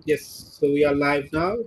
Yes, so we are live now.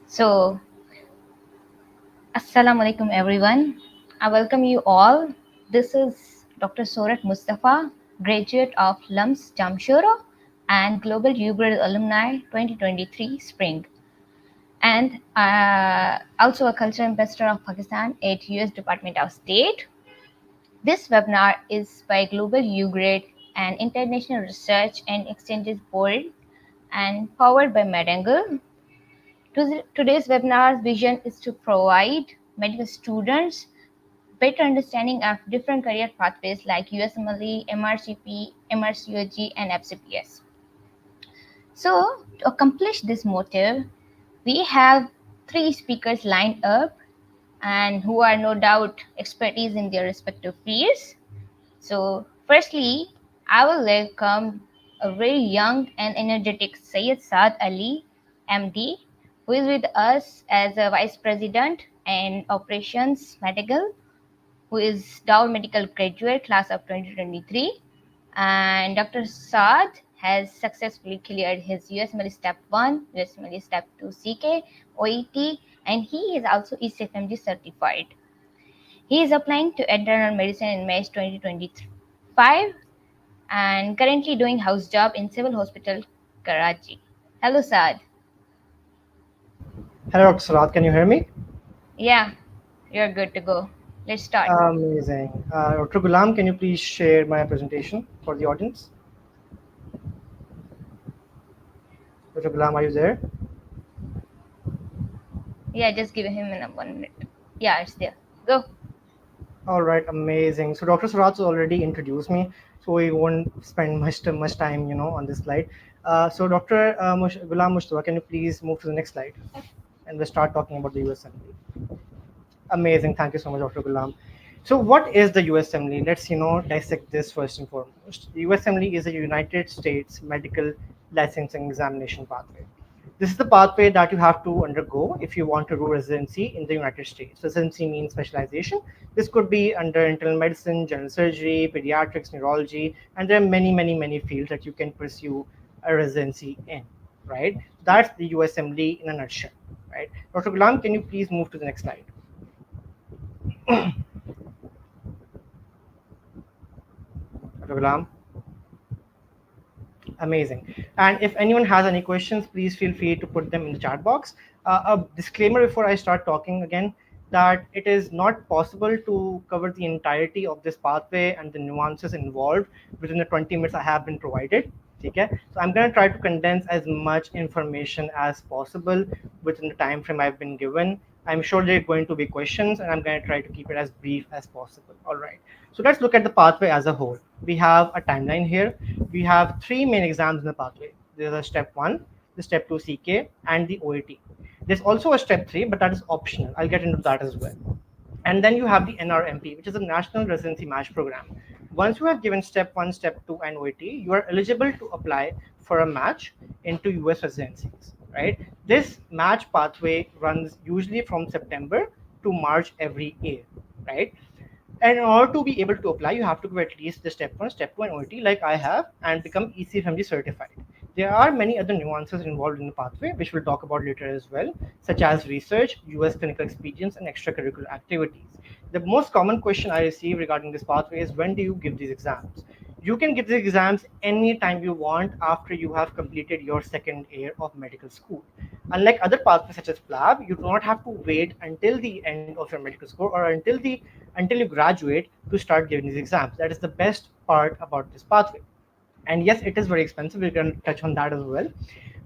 So, Assalamu alaikum everyone. I welcome you all. This is Dr. Sorat Mustafa, graduate of LUMS Jamshoro and Global U-Grade Alumni 2023 Spring, and also a cultural ambassador of Pakistan at US Department of State. This webinar is by Global U-Grade, an international research and exchanges board and powered by Medangle. Today's webinar's vision is to provide medical students better understanding of different career pathways like USMLE, MRCP, MRCOG, and FCPS. So, to accomplish this motive, we have three speakers lined up and who are no doubt expertise in their respective fields. So, firstly, I will welcome a very young and energetic Syed Saad Ali, MD, who is with us as a Vice President and Operations Medical, who is Dow Medical graduate class of 2023. And Dr. Saad has successfully cleared his USMLE Step 1, USMLE Step 2 CK, OET, and he is also ECFMG certified. He is applying to internal medicine in May 2025 and currently doing house job in Civil Hospital, Karachi. Hello, Saad. Hello, Dr. Sarat, can you hear me? Yeah, you're good to go. Let's start. Amazing. Dr. Gulam, can you please share my presentation for the audience? Dr. Gulam, are you there? Yeah, just give him in 1 minute. Yeah, it's there. Go. All right, amazing. So Dr. Sarat's already introduced me, so we won't spend much time, on this slide. So Dr. Gulam Mustafa, can you please move to the next slide, and we'll start talking about the U.S. Assembly. Amazing. Thank you so much, Dr. Gulam. So, what is the U.S. Assembly? Let's dissect this first and foremost. The U.S. Assembly is a United States medical licensing examination pathway. This is the pathway that you have to undergo if you want to do residency in the United States. Residency means specialization. This could be under internal medicine, general surgery, pediatrics, neurology, and there are many fields that you can pursue a residency in. Right? That's the U.S. Assembly in a nutshell. Right? Dr. Gulam, can you please move to the next slide? Dr. Gulam. Amazing. And if anyone has any questions, please feel free to put them in the chat box. A disclaimer before I start talking again that it is not possible to cover the entirety of this pathway and the nuances involved within the 20 minutes I have been provided. Okay? So I'm going to try to condense as much information as possible within the time frame I've been given. I'm sure there are going to be questions, and I'm going to try to keep it as brief as possible. All right. So let's look at the pathway as a whole. We have a timeline here. We have three main exams in the pathway. There's a step 1, the step 2 CK, and the OAT. There's also a step 3, but that is optional. I'll get into that as well. And then you have the NRMP, which is a National Residency Match Program. Once you have given step 1, step 2, and OAT, you are eligible to apply for a match into US residencies, right? This match pathway runs usually from September to March every year, right? And in order to be able to apply, you have to go at least the step 1, step 2, and OET like I have and become ECFMG certified. There are many other nuances involved in the pathway, which we'll talk about later as well, such as research, US clinical experience, and extracurricular activities. The most common question I receive regarding this pathway is when do you give these exams? You can give the exams anytime you want after you have completed your second year of medical school. Unlike other pathways such as PLAB, you do not have to wait until the end of your medical school or until you graduate to start giving these exams. That is the best part about this pathway. And yes, it is very expensive. We're going to touch on that as well.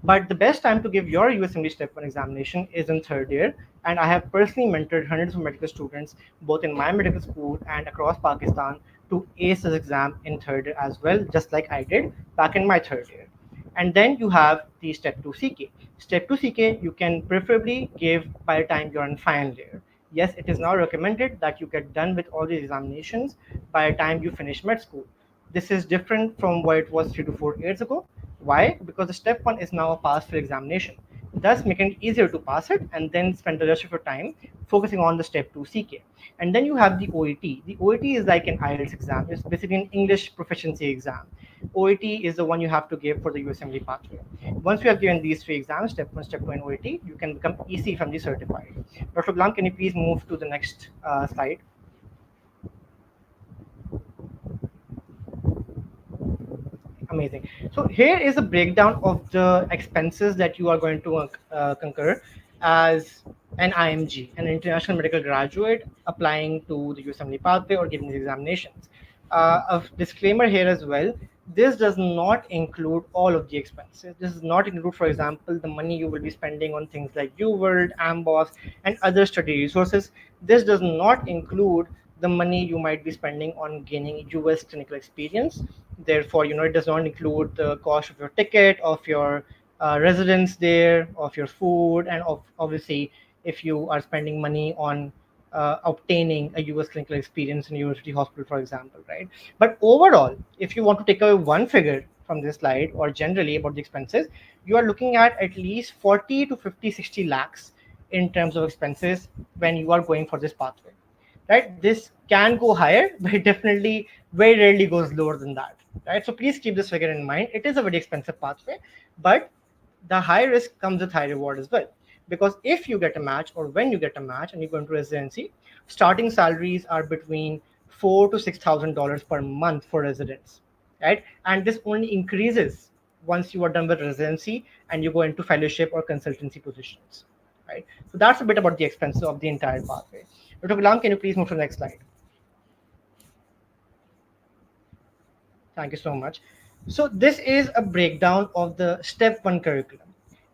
But the best time to give your USMD Step 1 examination is in third year. And I have personally mentored hundreds of medical students, both in my medical school and across Pakistan, to ace this exam in third year as well, just like I did back in my third year. And then you have the Step 2 CK. Step 2 CK you can preferably give by the time you're in final year. Yes, it is now recommended that you get done with all the examinations by the time you finish med school. This is different from what it was 3 to 4 years ago. Why? Because the step 1 is now a pass fail examination. thus making it easier to pass it and then spend the rest of your time focusing on the step 2 CK. And then you have the OET. The OET is like an IELTS exam. It's basically an English proficiency exam. OET is the one you have to give for the USMLE pathway. Once you have given these three exams, step 1, step 2, and OET, you can become EC from the certified. Dr. Glam, can you please move to the next slide? Amazing. So here is a breakdown of the expenses that you are going to concur as an IMG, an international medical graduate applying to the USMLE pathway or giving these examinations. A disclaimer here as well. This does not include all of the expenses. This does not include, for example, the money you will be spending on things like UWorld, Amboss, and other study resources. This does not include the money you might be spending on gaining US clinical experience. Therefore, it does not include the cost of your ticket, of your residence there, of your food, and of obviously if you are spending money on obtaining a US clinical experience in a university hospital, for example, right? But overall, if you want to take away one figure from this slide or generally about the expenses, you are looking at least 40 to 50, 60 lakhs in terms of expenses when you are going for this pathway, right? This can go higher, but it definitely very rarely goes lower than that, right? So please keep this figure in mind. It is a very expensive pathway, but the high risk comes with high reward as well. Because if you get a match or when you get a match and you go into residency, starting salaries are between $4,000 to $6,000 per month for residents, right? And this only increases once you are done with residency and you go into fellowship or consultancy positions, right? So that's a bit about the expenses of the entire pathway. Dr. Gulam, can you please move to the next slide? Thank you so much. So this is a breakdown of the step 1 curriculum.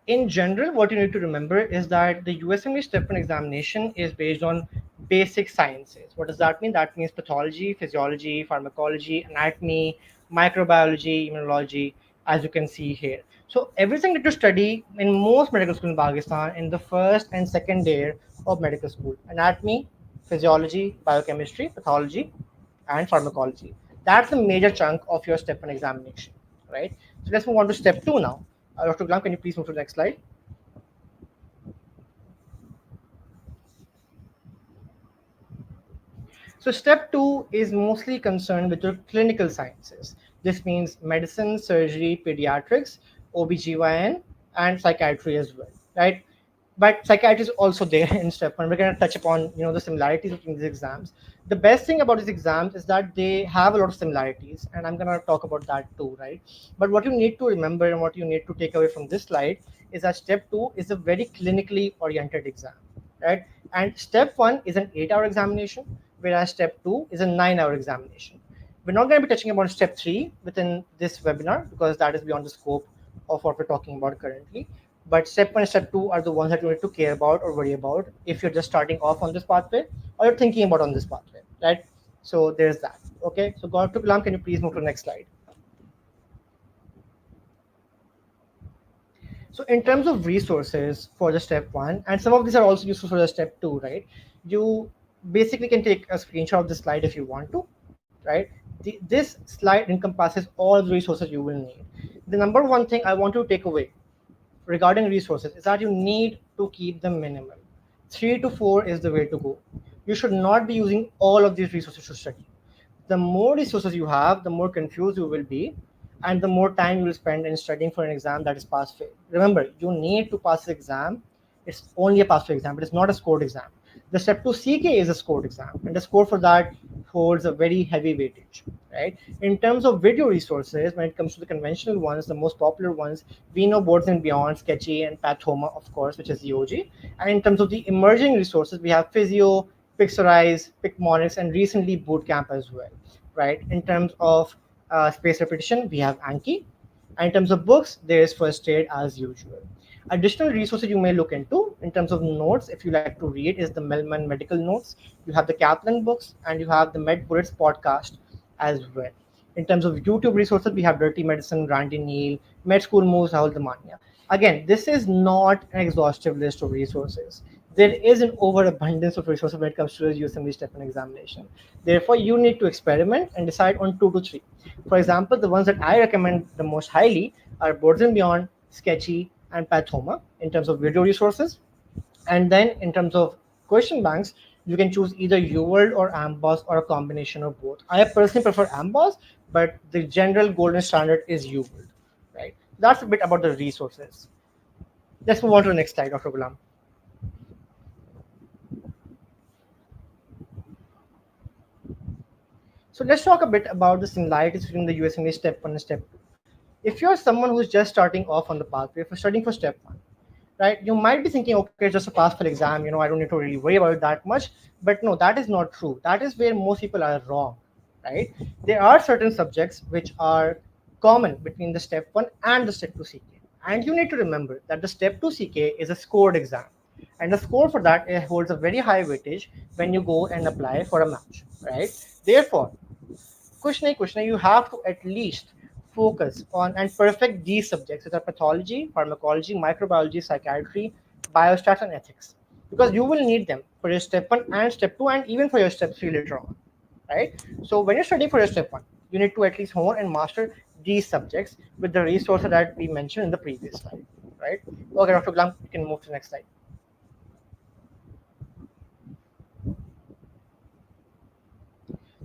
In general, what you need to remember is that the USMLE step 1 examination is based on basic sciences. What does that mean? That means pathology, physiology, pharmacology, anatomy, microbiology, immunology, as you can see here. So everything that you study in most medical schools in Pakistan in the first and second year of medical school: anatomy, physiology, biochemistry, pathology, and pharmacology. That's a major chunk of your step 1 examination, right? So let's move on to step 2 now. Dr. Glam, can you please move to the next slide? So step 2 is mostly concerned with your clinical sciences. This means medicine, surgery, pediatrics, OBGYN, and psychiatry as well, right? But psychiatry is also there in step 1. We're going to touch upon the similarities between these exams. The best thing about these exams is that they have a lot of similarities, and I'm going to talk about that too, right? But what you need to remember and what you need to take away from this slide is that step 2 is a very clinically oriented exam, right? And step 1 is an 8-hour examination, whereas step 2 is a 9-hour examination. We're not going to be touching about step 3 within this webinar because that is beyond the scope of what we're talking about currently. But step 1 and step 2 are the ones that you need to care about or worry about if you're just starting off on this pathway or you're thinking about on this pathway, right? So there's that. Okay, so Dr. Gulam, can you please move to the next slide? So in terms of resources for the step 1, and some of these are also useful for the step 2, right? You basically can take a screenshot of the slide if you want to, right? This slide encompasses all the resources you will need. The number one thing I want to take away regarding resources is that you need to keep them minimal. 3 to 4 is the way to go. You should not be using all of these resources to study. The more resources you have, the more confused you will be, and the more time you will spend in studying for an exam that is pass fail. Remember, you need to pass the exam. It's only a pass fail exam, but it's not a scored exam. The step 2 CK is a scored exam, and the score for that holds a very heavy weightage, right? In terms of video resources, when it comes to the conventional ones, the most popular ones, we know Boards and Beyond, Sketchy, and Pathoma, of course, which is the OG. And in terms of the emerging resources, we have Physio, Pixorize, Picmonics, and recently Bootcamp as well, right? In terms of space repetition, we have Anki. And in terms of books, there is First Aid as usual. Additional resources you may look into in terms of notes, if you like to read, is the Melman Medical Notes. You have the Kaplan books, and you have the Med Bullets podcast as well. In terms of YouTube resources, we have Dirty Medicine, Randy Neal, Med School Moves, Rahul Damania. Again, this is not an exhaustive list of resources. There is an overabundance of resources when it comes to the USMLE step 1 examination. Therefore, you need to experiment and decide on 2 to 3. For example, the ones that I recommend the most highly are Boards and Beyond, Sketchy, and Pathoma in terms of video resources. And then in terms of question banks, you can choose either UWorld or Amboss or a combination of both. I personally prefer Amboss, but the general golden standard is UWorld, right? That's a bit about the resources. Let's move on to the next slide, Dr. Gulam. So let's talk a bit about the similarities between the USMLE Step 1 and Step 2. If you're someone who's just starting off on the pathway, if you're studying for Step 1, right, you might be thinking, okay, it's just a pass for exam, I don't need to really worry about it that much. But no, that is not true. That is where most people are wrong, right? There are certain subjects which are common between the Step 1 and the Step 2 CK. And you need to remember that the Step 2 CK is a scored exam. And the score for that holds a very high weightage when you go and apply for a match, right? Therefore, question you have to at least focus on and perfect these subjects, which are pathology, pharmacology, microbiology, psychiatry, biostats, and ethics, because you will need them for your step 1 and step 2 and even for your step 3 later on, right? So when you're studying for your step 1, you need to at least hone and master these subjects with the resources that we mentioned in the previous slide, right? Okay, Dr. Glam, you can move to the next slide.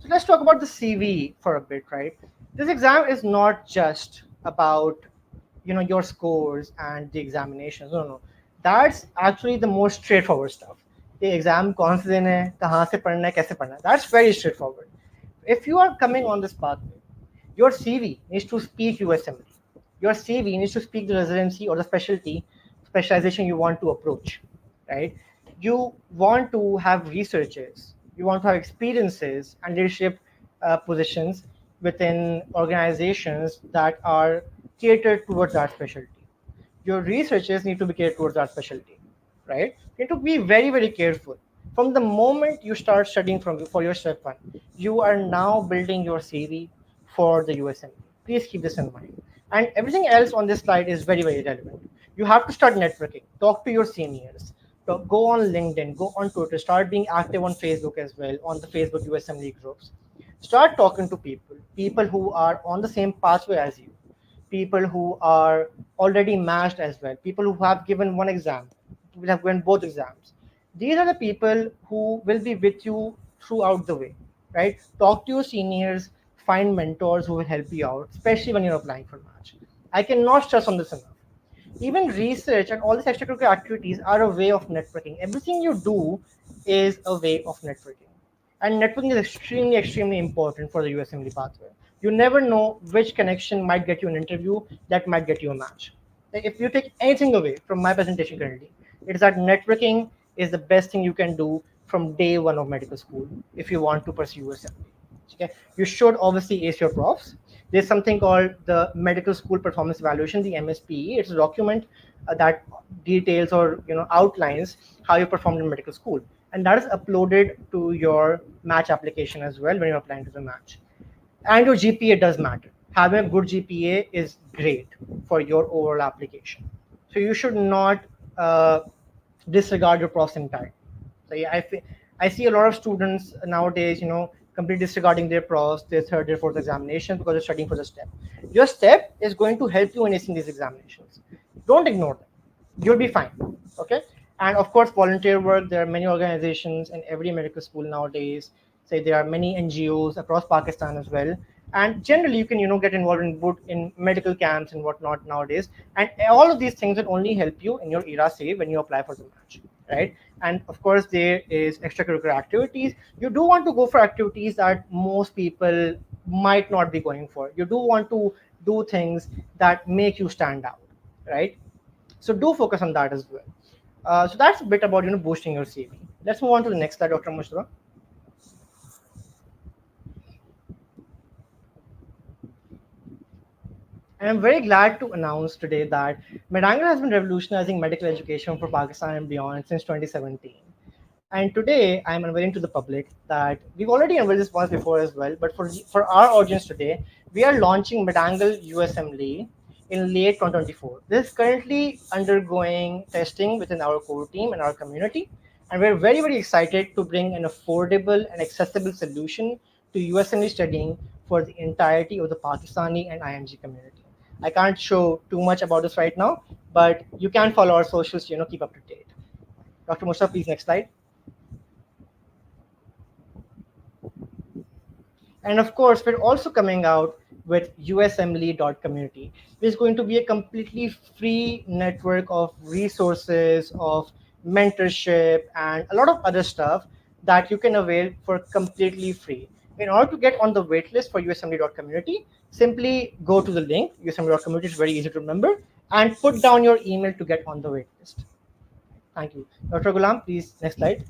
So let's talk about the CV for a bit, right? This exam is not just about your scores and the examinations. No, no, that's actually the most straightforward stuff. The exam कौन से दिन है, कहाँ से पढ़ना है, कैसे पढ़ना है. That's very straightforward. If you are coming on this pathway, your CV needs to speak USMLE. Your CV needs to speak the residency or the specialization you want to approach, right? You want to have researches, you want to have experiences and leadership positions within organizations that are catered towards that specialty. Your researchers need to be catered towards that specialty, right? You need to be very, very careful. From the moment you start studying for your step 1, you are now building your CV for the USMLE. Please keep this in mind. And everything else on this slide is very, very relevant. You have to start networking, talk to your seniors, go on LinkedIn, go on Twitter, start being active on Facebook as well, on the Facebook USMLE groups. Start talking to people who are on the same pathway as you, people who are already matched as well, people who have given one exam, who have given both exams. These are the people who will be with you throughout the way, right? Talk to your seniors, find mentors who will help you out, especially when you're applying for match. I cannot stress on this enough. Even research and all these extracurricular activities are a way of networking. Everything you do is a way of networking. And networking is extremely, extremely important for the USMLE pathway. You never know which connection might get you an interview that might get you a match. Like if you take anything away from my presentation currently, it is that networking is the best thing you can do from day one of medical school if you want to pursue USMLE. Okay, you should obviously ace your profs. There's something called the Medical School Performance Evaluation, the MSPE. It's a document that details or outlines how you performed in medical school, and that is uploaded to your match application as well when you're applying to the match. And your GPA does matter. Having a good GPA is great for your overall application. So you should not disregard your profs entirely. So yeah, I see a lot of students nowadays, completely disregarding their profs, their third, their fourth examination because they're studying for the step. Your step is going to help you in acing these examinations. Don't ignore them. You'll be fine. Okay. And of course, volunteer work. There are many organizations in every medical school nowadays. Say there are many NGOs across Pakistan as well. And generally, you can get involved in medical camps and whatnot nowadays. And all of these things will only help you in your ERA CV when you apply for the match, right? And of course, there is extracurricular activities. You do want to go for activities that most people might not be going for. You do want to do things that make you stand out, right? So do focus on that as well. So that's a bit about boosting your CV. Let's move on to the next slide, Dr. Mustafa. And I'm very glad to announce today that Medangle has been revolutionizing medical education for Pakistan and beyond since 2017. And today, I'm unveiling to the public that we've already unveiled this once before as well, but for our audience today, we are launching Medangle USMLE in late 2024. This is currently undergoing testing within our core team and our community, and we're very, very excited to bring an affordable and accessible solution to USMLE studying for the entirety of the Pakistani and IMG community. I can't show too much about this right now, but you can follow our socials to keep up to date. Dr. Mustafa, please next slide. And of course, we're also coming out with usmle.community, which is going to be a completely free network of resources, of mentorship, and a lot of other stuff that you can avail for completely free. In order to get on the waitlist for usmle.community, simply go to the link, usmle.community is very easy to remember, and put down your email to get on the waitlist. Thank you. Dr. Gulam, please, next slide.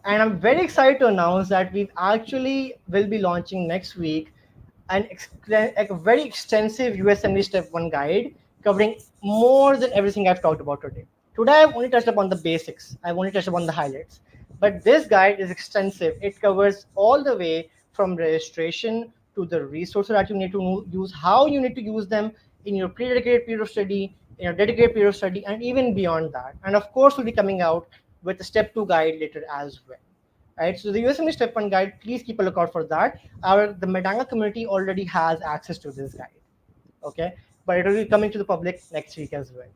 And I'm very excited to announce that we actually will be launching next week a very extensive USMLE Step 1 guide covering more than everything I've talked about today. Today, I've only touched upon the basics. I've only touched upon the highlights. But this guide is extensive. It covers all the way from registration to the resources that you need to use, how you need to use them in your pre-dedicated period of study, in your dedicated period of study, and even beyond that. And of course, we'll be coming out with the Step 2 guide later as well. Right, so the USMLE Step 1 guide, please keep a lookout for that. The Medanga community already has access to this guide. Okay, but it will be coming to the public next week as well.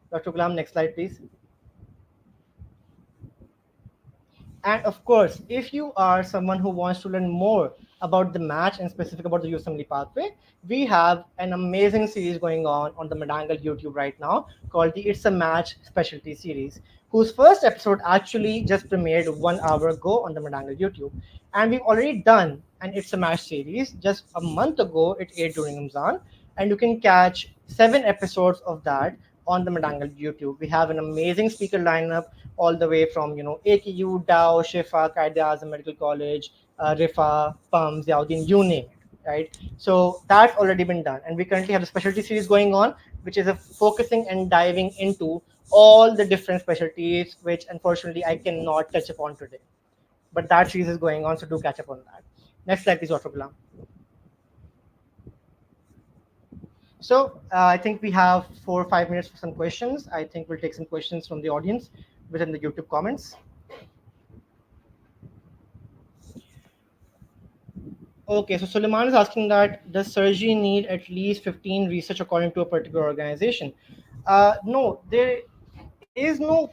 Dr. Gulam, next slide, please. And of course, if you are someone who wants to learn more about the match and specific about the USMLE pathway, we have an amazing series going on the Medanga YouTube right now called the It's a Match Specialty Series, whose first episode actually just premiered 1 hour ago on the Medanga YouTube. And we've already done an It's a Match series just a month ago. It aired during Ramzan, and you can catch 7 episodes of that on the Medanga YouTube. We have an amazing speaker lineup all the way from AKU, Dow, Shifa, Qaeda Azam Medical College, Rifa, PUMS, Yaudin, you name it, right? So that's already been done, and we currently have a specialty series going on, which is a focusing and diving into all the different specialties, which unfortunately I cannot touch upon today. But that series is going on, so do catch up on that. Next slide, please, Dr. Gulam. So I think we have 4 or 5 minutes for some questions. I think we'll take some questions from the audience within the YouTube comments. Okay, so Suleiman is asking that does surgery need at least 15 research according to a particular organization? No, there is no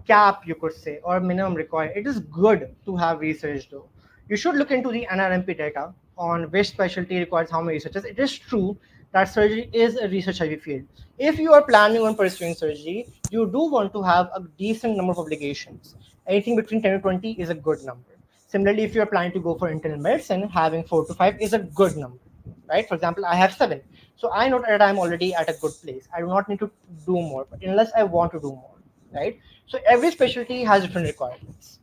cap, you could say, or minimum required. It is good to have research though. You should look into the NRMP data on which specialty requires how many researchers. It is true that surgery is a research heavy field. If you are planning on pursuing surgery, you do want to have a decent number of publications. Anything between 10 to 20 is a good number. Similarly, if you are planning to go for internal medicine, having 4 to 5 is a good number, right? For example, I have 7. So I know that I'm already at a good place. I do not need to do more, but unless I want to do more, right? So every specialty has different requirements.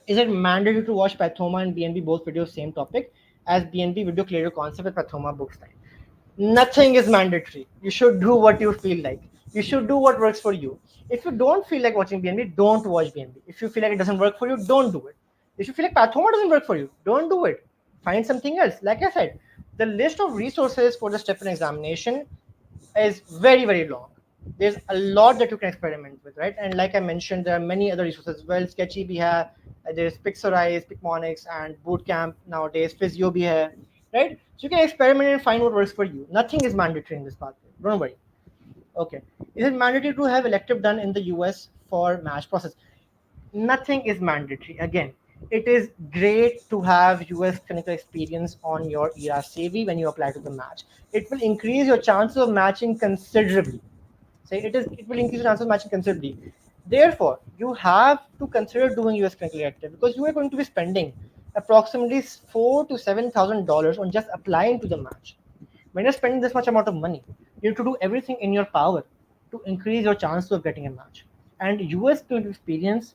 Is it mandatory to watch Pathoma and BNB both videos same topic, as BNB video clear your concept with Pathoma books time? Nothing is mandatory. You should do what you feel like. You should do what works for you. If you don't feel like watching BNB, don't watch BNB. If you feel like it doesn't work for you, don't do it. If you feel like Pathoma doesn't work for you, don't do it. Find something else. Like I said, the list of resources for the step 1 examination is very, very long. There's a lot that you can experiment with, right? And like I mentioned, there are many other resources as well. Sketchy bhi hai, there's Pixorize, Picmonics, and Bootcamp nowadays. Physio bhi hai, right? So you can experiment and find what works for you. Nothing is mandatory in this pathway. Don't worry. Okay. Is it mandatory to have elective done in the US for match process? Nothing is mandatory. Again, it is great to have US clinical experience on your ERA CV when you apply to the match. It will increase your chances of matching considerably. It will increase your chances of matching considerably. Therefore, you have to consider doing US clinical elective because you are going to be spending approximately $4,000 to $7,000 on just applying to the match. When you're spending this much amount of money, you have to do everything in your power to increase your chances of getting a match. And US clinical experience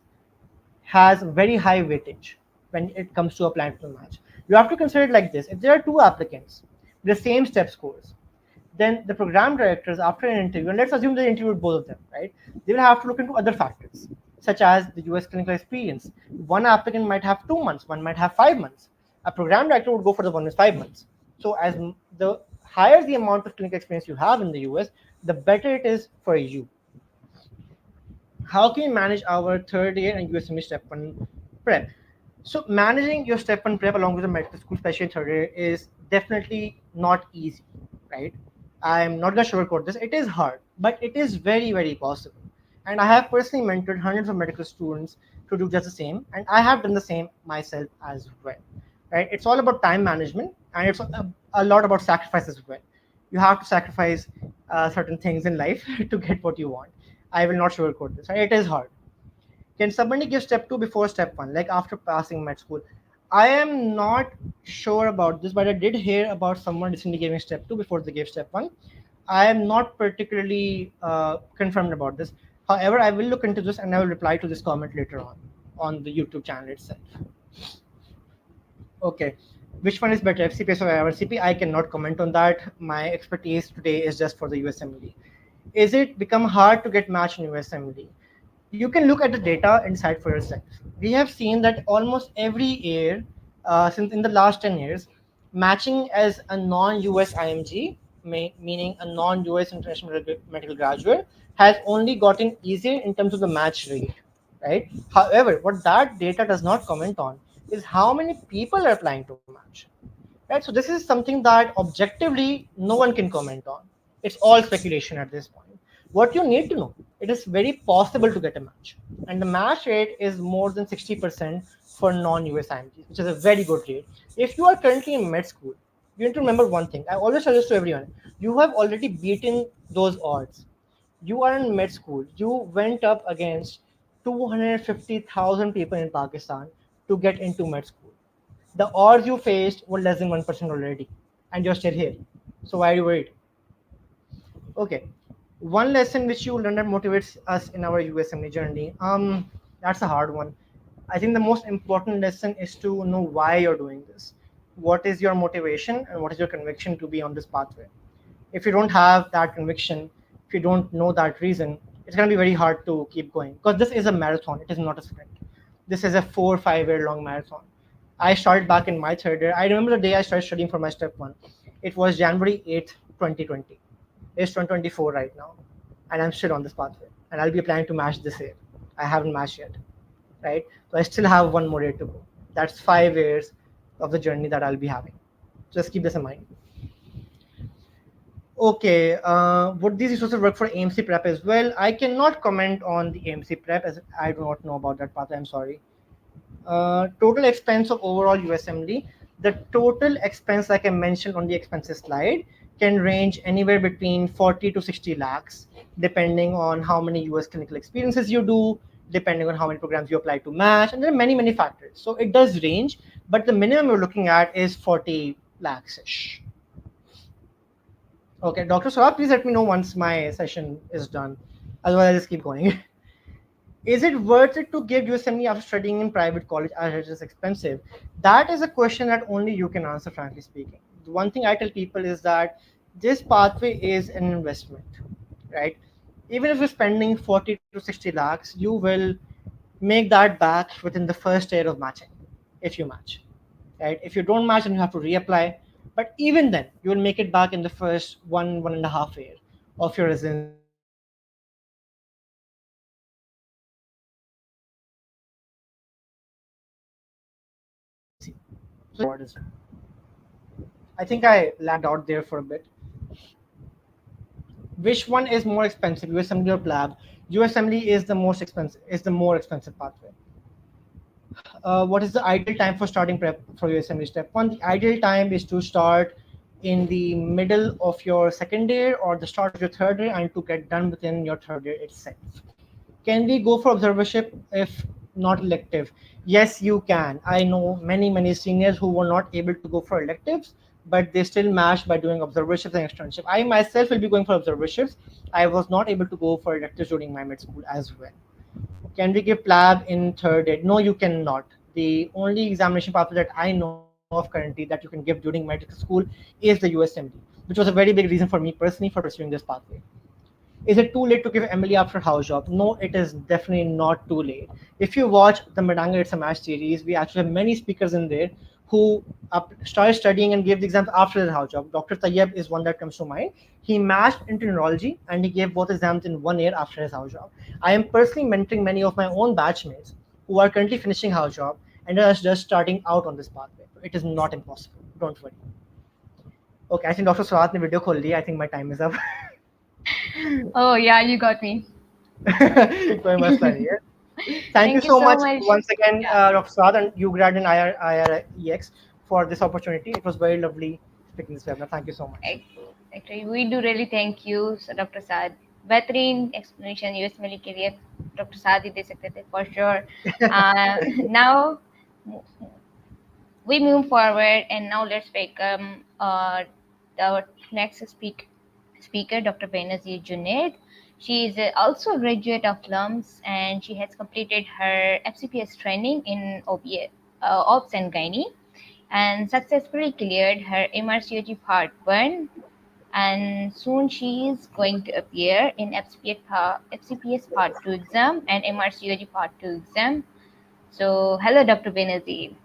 has very high weightage when it comes to applying to the match. You have to consider it like this: if there are 2 applicants with the same step scores, then the program directors, after an interview, and let's assume they interviewed both of them, right? They will have to look into other factors, such as the US clinical experience. One applicant might have 2 months, one might have 5 months. A program director would go for the one with 5 months. So as the higher the amount of clinical experience you have in the US, the better it is for you. How can we manage our third year and USME step 1 prep? So managing your step one prep along with the medical school, especially in third year, is definitely not easy, right? I'm not gonna sugarcoat this. It is hard, but it is very, very possible. And I have personally mentored hundreds of medical students to do just the same, and I have done the same myself as well. Right? It's all about time management, and it's a lot about sacrifice as well. You have to sacrifice certain things in life to get what you want. I will not sugarcoat this. Right? It is hard. Can somebody give step two before step one, like after passing med school? I am not sure about this, but I did hear about someone recently giving step two before they gave step one. I am not particularly confirmed about this. However, I will look into this and I will reply to this comment later on the YouTube channel itself. Okay. Which one is better, FCPS or IRCP? I cannot comment on that. My expertise today is just for the USMLE. Is it become hard to get match in USMLE? You can look at the data inside for yourself. We have seen that almost every year, since in the last 10 years, matching as a non-US IMG, meaning a non-US international medical graduate, has only gotten easier in terms of the match rate, right? However, what that data does not comment on is how many people are applying to match, right? So this is something that objectively no one can comment on. It's all speculation at this point. What you need to know, it is very possible to get a match, and the match rate is more than 60% for non-US IMGs, which is a very good rate. If you are currently in med school, you need to remember one thing. I always tell this to everyone: you have already beaten those odds. You are in med school. You went up against 250,000 people in Pakistan to get into med school. The odds you faced were less than 1% already, and you're still here. So why are you worried? Okay. One lesson which you learned that motivates us in our USMA journey. That's a hard one. I think the most important lesson is to know why you're doing this. What is your motivation and what is your conviction to be on this pathway? If you don't have that conviction, if you don't know that reason, it's going to be very hard to keep going because this is a marathon. It is not a sprint. This is a 4 or 5 year long marathon. I started back in my third year. I remember the day I started studying for my step one. It was January 8th, 2020. It's 2024 right now, and I'm still on this pathway. And I'll be planning to match this year. I haven't matched yet, right? So I still have one more year to go. That's 5 years of the journey that I'll be having. Just keep this in mind. Okay, would these resources work for AMC prep as well? I cannot comment on the AMC prep as I do not know about that path. I'm sorry. Total expense of overall USMD. The total expense, like I mentioned on the expenses slide, can range anywhere between 40 to 60 lakhs, depending on how many US clinical experiences you do, depending on how many programs you apply to match, and there are many, many factors. So it does range, but the minimum you're looking at is 40 lakhs ish. Okay, Dr. Saurabh, please let me know once my session is done. Otherwise, I'll just keep going. Is it worth it to give USME after studying in private college as it is expensive? That is a question that only you can answer, frankly speaking. The one thing I tell people is that this pathway is an investment, right? Even if you're spending 40 to 60 lakhs, you will make that back within the first year of matching, if you match, right? If you don't match, then you have to reapply. But even then, you will make it back in the first 1.5 year of your residency. So it is very, very worth it. Okay. Which one is more expensive, USMLE or PAB? I think I lagged out there for a bit. Which one is more expensive, USMLE or PLAB? USMLE is the most expensive, is the more expensive pathway. What is the ideal time for starting prep for USMLE step one? The ideal time is to start in the middle of your second year or the start of your third year and to get done within your third year itself. Can we go for observership if not elective? Yes, you can. I know many, many seniors who were not able to go for electives, but they still matched by doing observerships and externship. I myself will be going for observerships. I was not able to go for electives during my med school as well. Can we give PLAB in third year? No, you cannot. The only examination pathway that I know of currently that you can give during medical school is the USMD, which was a very big reason for me personally for pursuing this pathway. Is it too late to give MLE after house job? No, it is definitely not too late. If you watch the Madanga It's a Match series, we actually have many speakers in there who started studying and gave the exams after their house job. Dr. Tayyab is one that comes to mind. He matched into neurology and he gave both exams in 1 year after his house job. I am personally mentoring many of my own batchmates who are currently finishing house job, and are just starting out on this pathway. It is not impossible. Don't worry. Okay, I think Dr. Swat ne video khol liya. I think my time is up. Oh yeah, you got me. कोई मसला नहीं है. Thank you Thank you so so much much. once again, Yeah. Dr. Swat and UGRAD and IREX for this opportunity. It was very lovely speaking this webinar. Thank you so much. Actually, we do really thank you, Dr. Saad. बेहतरीन explanation US में के लिए doctor साद ही दे सकते थे for sure. Now we move forward, and now let's welcome our next speaker, Dr. Benazir Junaid. She is also a graduate of LUMS, and she has completed her FCPS training in Ops and Gynae, and successfully cleared her MRCOG Part 1, and soon she is going to appear in FCPS Part 2 exam and MRCOG Part 2 exam. So, hello, Dr. Benazir.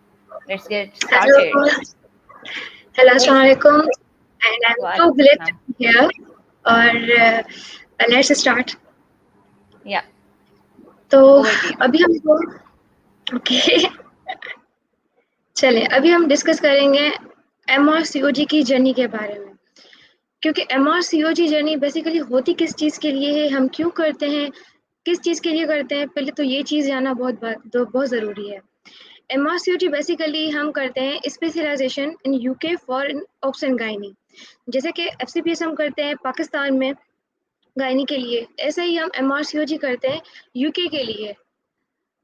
Let's get Hello, started. hello, Yes, Assalamualaikum, and I'm so walaikum glad to salam. be here. Let's start. Yeah, तो over to you. अभी हम okay चलिए अभी हम discuss करेंगे MRCOG की journey के बारे में, क्योंकि MRCOG जर्नी बेसिकली होती किस चीज़ के लिए है, हम क्यों करते हैं, किस चीज़ के लिए करते हैं, पहले तो ये चीज़ जानना बहुत ज़रूरी है. MRCOG बेसिकली हम करते हैं specialization in UK for obs and gynae. जैसे कि FCPS हम करते हैं पाकिस्तान में गायनी के लिए, ऐसे ही हम MRCOG करते हैं यूके के लिए.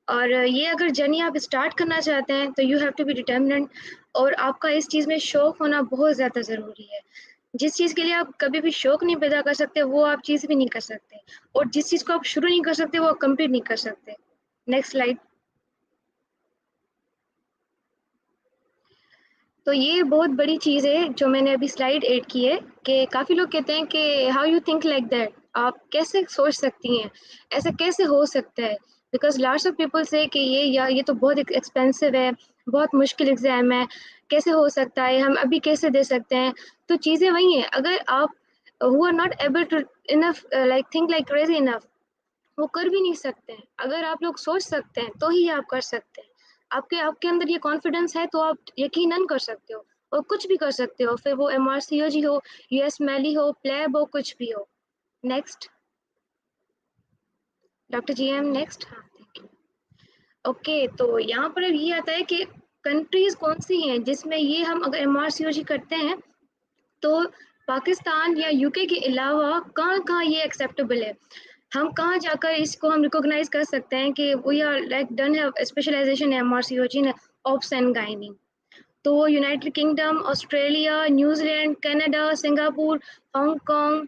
और ये अगर जर्नी आप स्टार्ट करना चाहते हैं तो you have to be determinant, और आपका इस चीज़ में शौक होना बहुत ज़्यादा ज़रूरी है. जिस चीज़ के लिए आप कभी भी शौक नहीं पैदा कर सकते वो आप चीज़ भी नहीं कर सकते, और जिस चीज़ को आप शुरू नहीं कर सकते वो आप कंप्लीट नहीं कर सकते. Next slide. तो ये बहुत बड़ी चीज़ है जो मैंने अभी स्लाइड ऐड की है, कि काफ़ी लोग कहते हैं कि how you think like that, आप कैसे सोच सकती हैं, ऐसा कैसे हो सकता है, बिकॉज लॉट्स ऑफ पीपल से कि ये तो बहुत एक्सपेंसिव है, बहुत मुश्किल एग्ज़ाम है, कैसे हो सकता है, हम अभी कैसे दे सकते हैं. तो चीज़ें वही हैं, अगर आप who are not able to enough like think like crazy enough, वो कर भी नहीं सकते हैं. अगर आप लोग सोच सकते हैं तो ही आप कर सकते हैं. आपके आपके अंदर ये कॉन्फिडेंस है तो आप यकीनन कर सकते हो और कुछ भी कर सकते हो, फिर वो MRCOG हो, US मैली हो, प्लेब हो, कुछ भी हो. Next doctor GM. नेक्स्ट. हाँ, थैंक यू. ओके, तो यहाँ पर अब ये आता है कि कंट्रीज कौन सी हैं जिसमें ये हम अगर MRCOG करते हैं तो पाकिस्तान या यूके के अलावा कहाँ कहाँ ये एक्सेप्टेबल है, हम कहाँ जाकर इसको हम रिकॉग्नाइज कर सकते हैं कि वी आर लाइक डन है specialisation MRCOG in obs and gynae. तो United Kingdom, Australia, New Zealand, Canada, Singapore, Hong Kong,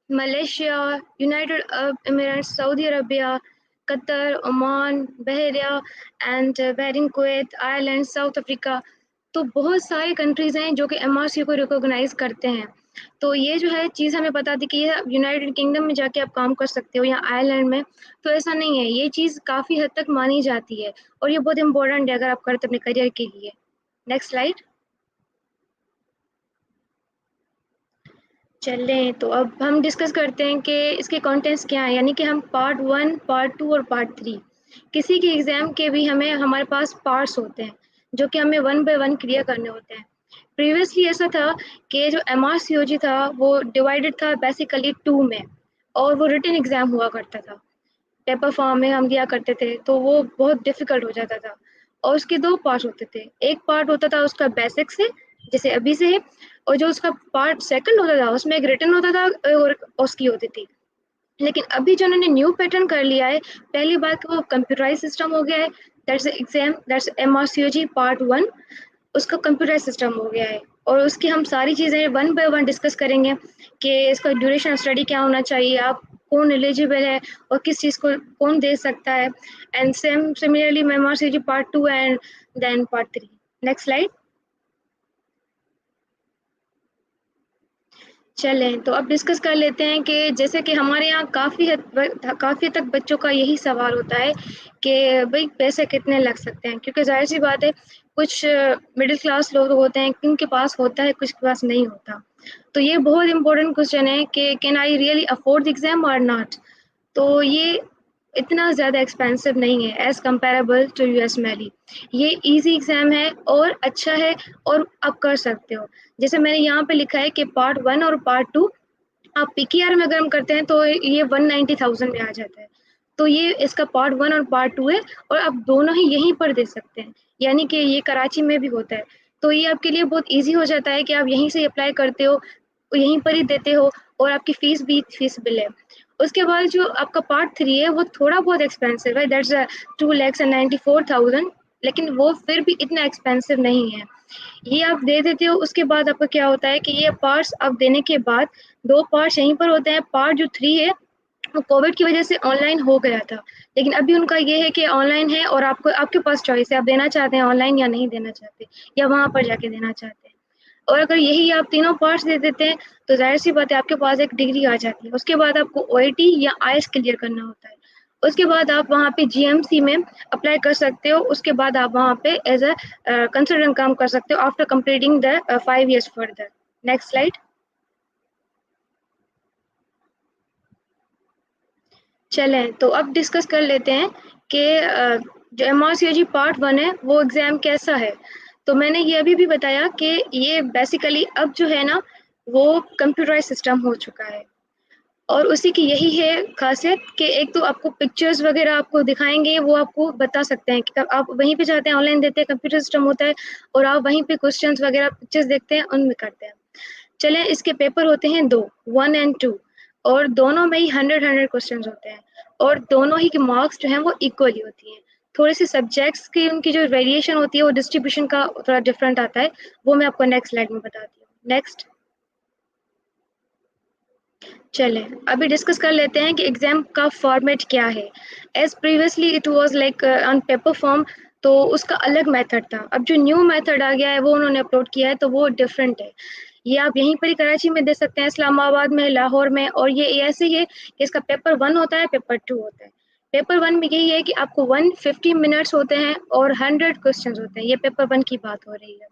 Malaysia, United Arab Emirates, Saudi Arabia, Qatar, Oman, बहरिया and Bahrain, Kuwait, Ireland, South Africa. तो बहुत सारे countries हैं जो कि MRCOG को रिकॉग्नाइज करते हैं. तो ये जो है चीज़ हमें बता दी कि ये यूनाइटेड किंगडम में जाके आप काम कर सकते हो या आयरलैंड में, तो ऐसा नहीं है. ये चीज़ काफ़ी हद तक मानी जाती है और ये बहुत इंपॉर्टेंट है अगर आप करते अपने करियर के लिए. Next slide. चलें, तो अब हम डिस्कस करते हैं कि इसके कंटेंट्स क्या हैं, यानी कि हम पार्ट 1, पार्ट 2 और पार्ट 3, किसी की एग्ज़ाम के भी हमारे पास पार्ट्स होते हैं जो कि हमें 1 बाय 1 क्लियर करने होते हैं. प्रीवियसली ऐसा था कि जो MRCOG था वो डिवाइडेड था बेसिकली 2 में, और वो रिटन एग्ज़ाम हुआ करता था, पेपर फॉर्म में हम दिया करते थे, तो वो बहुत डिफ़िकल्ट हो जाता था. और उसके 2 पार्ट होते थे. एक पार्ट होता था उसका बेसिक से, जैसे अभी से है, और जो उसका पार्ट सेकंड होता था उसमें एक रिटन होता था और उसकी होती थी. लेकिन अभी जो उन्होंने न्यू पैटर्न कर लिया है, पहली बात वो कंप्यूटराइज सिस्टम हो गया है. That's exam, that's MRCOG part 1, उसका कंप्यूटराइज सिस्टम हो गया है. और उसकी हम सारी चीज़ें 1 बाय 1 डिस्कस करेंगे कि इसका ड्यूरेशन ऑफ स्टडी क्या होना चाहिए, आप कौन एलिजिबल है और किस चीज़ को कौन दे सकता है. And similarly MRCOG part 2 and then part 3. Next slide. चलें, तो अब डिस्कस कर लेते हैं कि जैसे कि हमारे यहाँ काफ़ी हद तक बच्चों का यही सवाल होता है कि भाई पैसे कितने लग सकते हैं, क्योंकि ज़ाहिर सी बात है कुछ मिडिल क्लास लोग होते हैं जिनके पास होता है, कुछ के पास नहीं होता. तो ये बहुत इंपॉर्टेंट क्वेश्चन है कि can I really afford the exam और नॉट. तो ये इतना ज़्यादा एक्सपेंसिव नहीं है एज़ कंपेरेबल टू यूएस मैली। ये ईजी एग्ज़ाम है और अच्छा है और आप कर सकते हो। जैसे मैंने यहाँ पे लिखा है कि पार्ट 1 और पार्ट 2 आप पीकेआर में अगर हम करते हैं तो ये 190,000 में आ जाता है। तो ये इसका पार्ट 1 और पार्ट 2 है और आप दोनों ही यहीं पर दे सकते हैं, यानी कि ये कराची में भी होता है। तो ये आपके लिए बहुत ईज़ी हो जाता है कि आप यहीं से अप्लाई करते हो, यहीं पर ही देते हो और आपकी फ़ीस भी फ़ीसिबल है। उसके बाद जो आपका पार्ट 3 है वो थोड़ा बहुत एक्सपेंसिव है, दैट्स 2,94,000, लेकिन वो फिर भी इतना एक्सपेंसिव नहीं है। ये आप दे देते हो, उसके बाद आपका क्या होता है कि ये पार्ट्स आप देने के बाद 2 पार्ट्स यहीं पर होते हैं। पार्ट जो 3 है वो कोविड की वजह से ऑनलाइन हो गया था, लेकिन अभी उनका ये है कि ऑनलाइन है और आपको आपके पास चॉइस है, आप देना चाहते हैं ऑनलाइन या नहीं देना चाहते, या वहाँ पर जाके देना चाहते हैं। और अगर यही आप तीनों पार्ट्स दे देते हैं तो ज़ाहिर-सी बात है आपके पास एक डिग्री आ जाती है। उसके बाद आपको ओईटी या आईएलटीएस क्लियर करना होता है। उसके बाद आप वहाँ पे जीएमसी में अप्लाई कर सकते हो। उसके बाद आप वहाँ पे एज़ अ कंसल्टेंट काम कर सकते हो after completing the 5 years further. Next slide. चलें तो अब डिस्कस कर लेते हैं कि जो एमआरसीओजी पार्ट 1 है वो एग्ज़ाम कैसा है। तो मैंने ये अभी भी बताया कि ये बेसिकली अब जो है ना वो कंप्यूटराइज़ सिस्टम हो चुका है और उसी की यही है ख़ासियत कि एक तो आपको पिक्चर्स वग़ैरह आपको दिखाएँगे, वो आपको बता सकते हैं कि आप वहीं पे जाते हैं, ऑनलाइन देते हैं, कंप्यूटर सिस्टम होता है और आप वहीं पे क्वेश्चंस वग़ैरह पिक्चर्स देखते हैं, उनमें करते हैं। चलें इसके पेपर होते हैं 2, 1 एंड 2 और दोनों में ही 100 क्वेश्चंस होते हैं और दोनों ही के मार्क्स जो हैं वो इक्वली होती हैं। थोड़े से सब्जेक्ट्स की उनकी जो वेरिएशन होती है वो डिस्ट्रीब्यूशन का थोड़ा डिफरेंट आता है, वो मैं आपको नेक्स्ट स्लाइड में बताती हूँ। नेक्स्ट। चलें अभी डिस्कस कर लेते हैं कि एग्ज़ाम का फॉर्मेट क्या है। As previously it was like on paper form, तो उसका अलग मेथड था। अब जो न्यू मेथड आ गया है वो उन्होंने अपलोड किया है तो वो डिफरेंट है। ये आप यहीं पर ही कराची में दे सकते हैं, इस्लामाबाद में, लाहौर में, और ये ऐसे ही है कि इसका पेपर 1 होता है, पेपर 2 होता है। पेपर 1 में यही है कि आपको 150 मिनट्स होते हैं और 100 क्वेश्चंस होते हैं। ये पेपर 1 की बात हो रही है।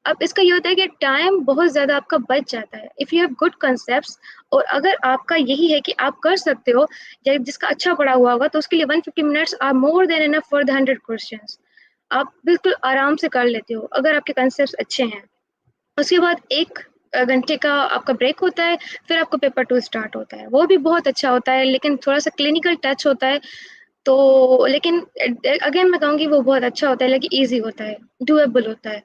अब इसका ये होता है कि टाइम बहुत ज़्यादा आपका बच जाता है if you have good concepts, और अगर आपका यही है कि आप कर सकते हो, या जिसका अच्छा पढ़ा हुआ होगा, तो उसके लिए 150 minutes are more than enough for the 100 questions. आप बिल्कुल आराम से कर लेते हो अगर आपके कॉन्सेप्ट्स अच्छे हैं। उसके बाद 1 घंटे का आपका ब्रेक होता है, फिर आपका पेपर 2 स्टार्ट होता है। वो भी बहुत अच्छा होता है, लेकिन थोड़ा-सा क्लिनिकल टच होता है, तो लेकिन अगेन मैं कहूँगी वो बहुत अच्छा होता है, लेकिन ईज़ी होता है, डूएबल होता है।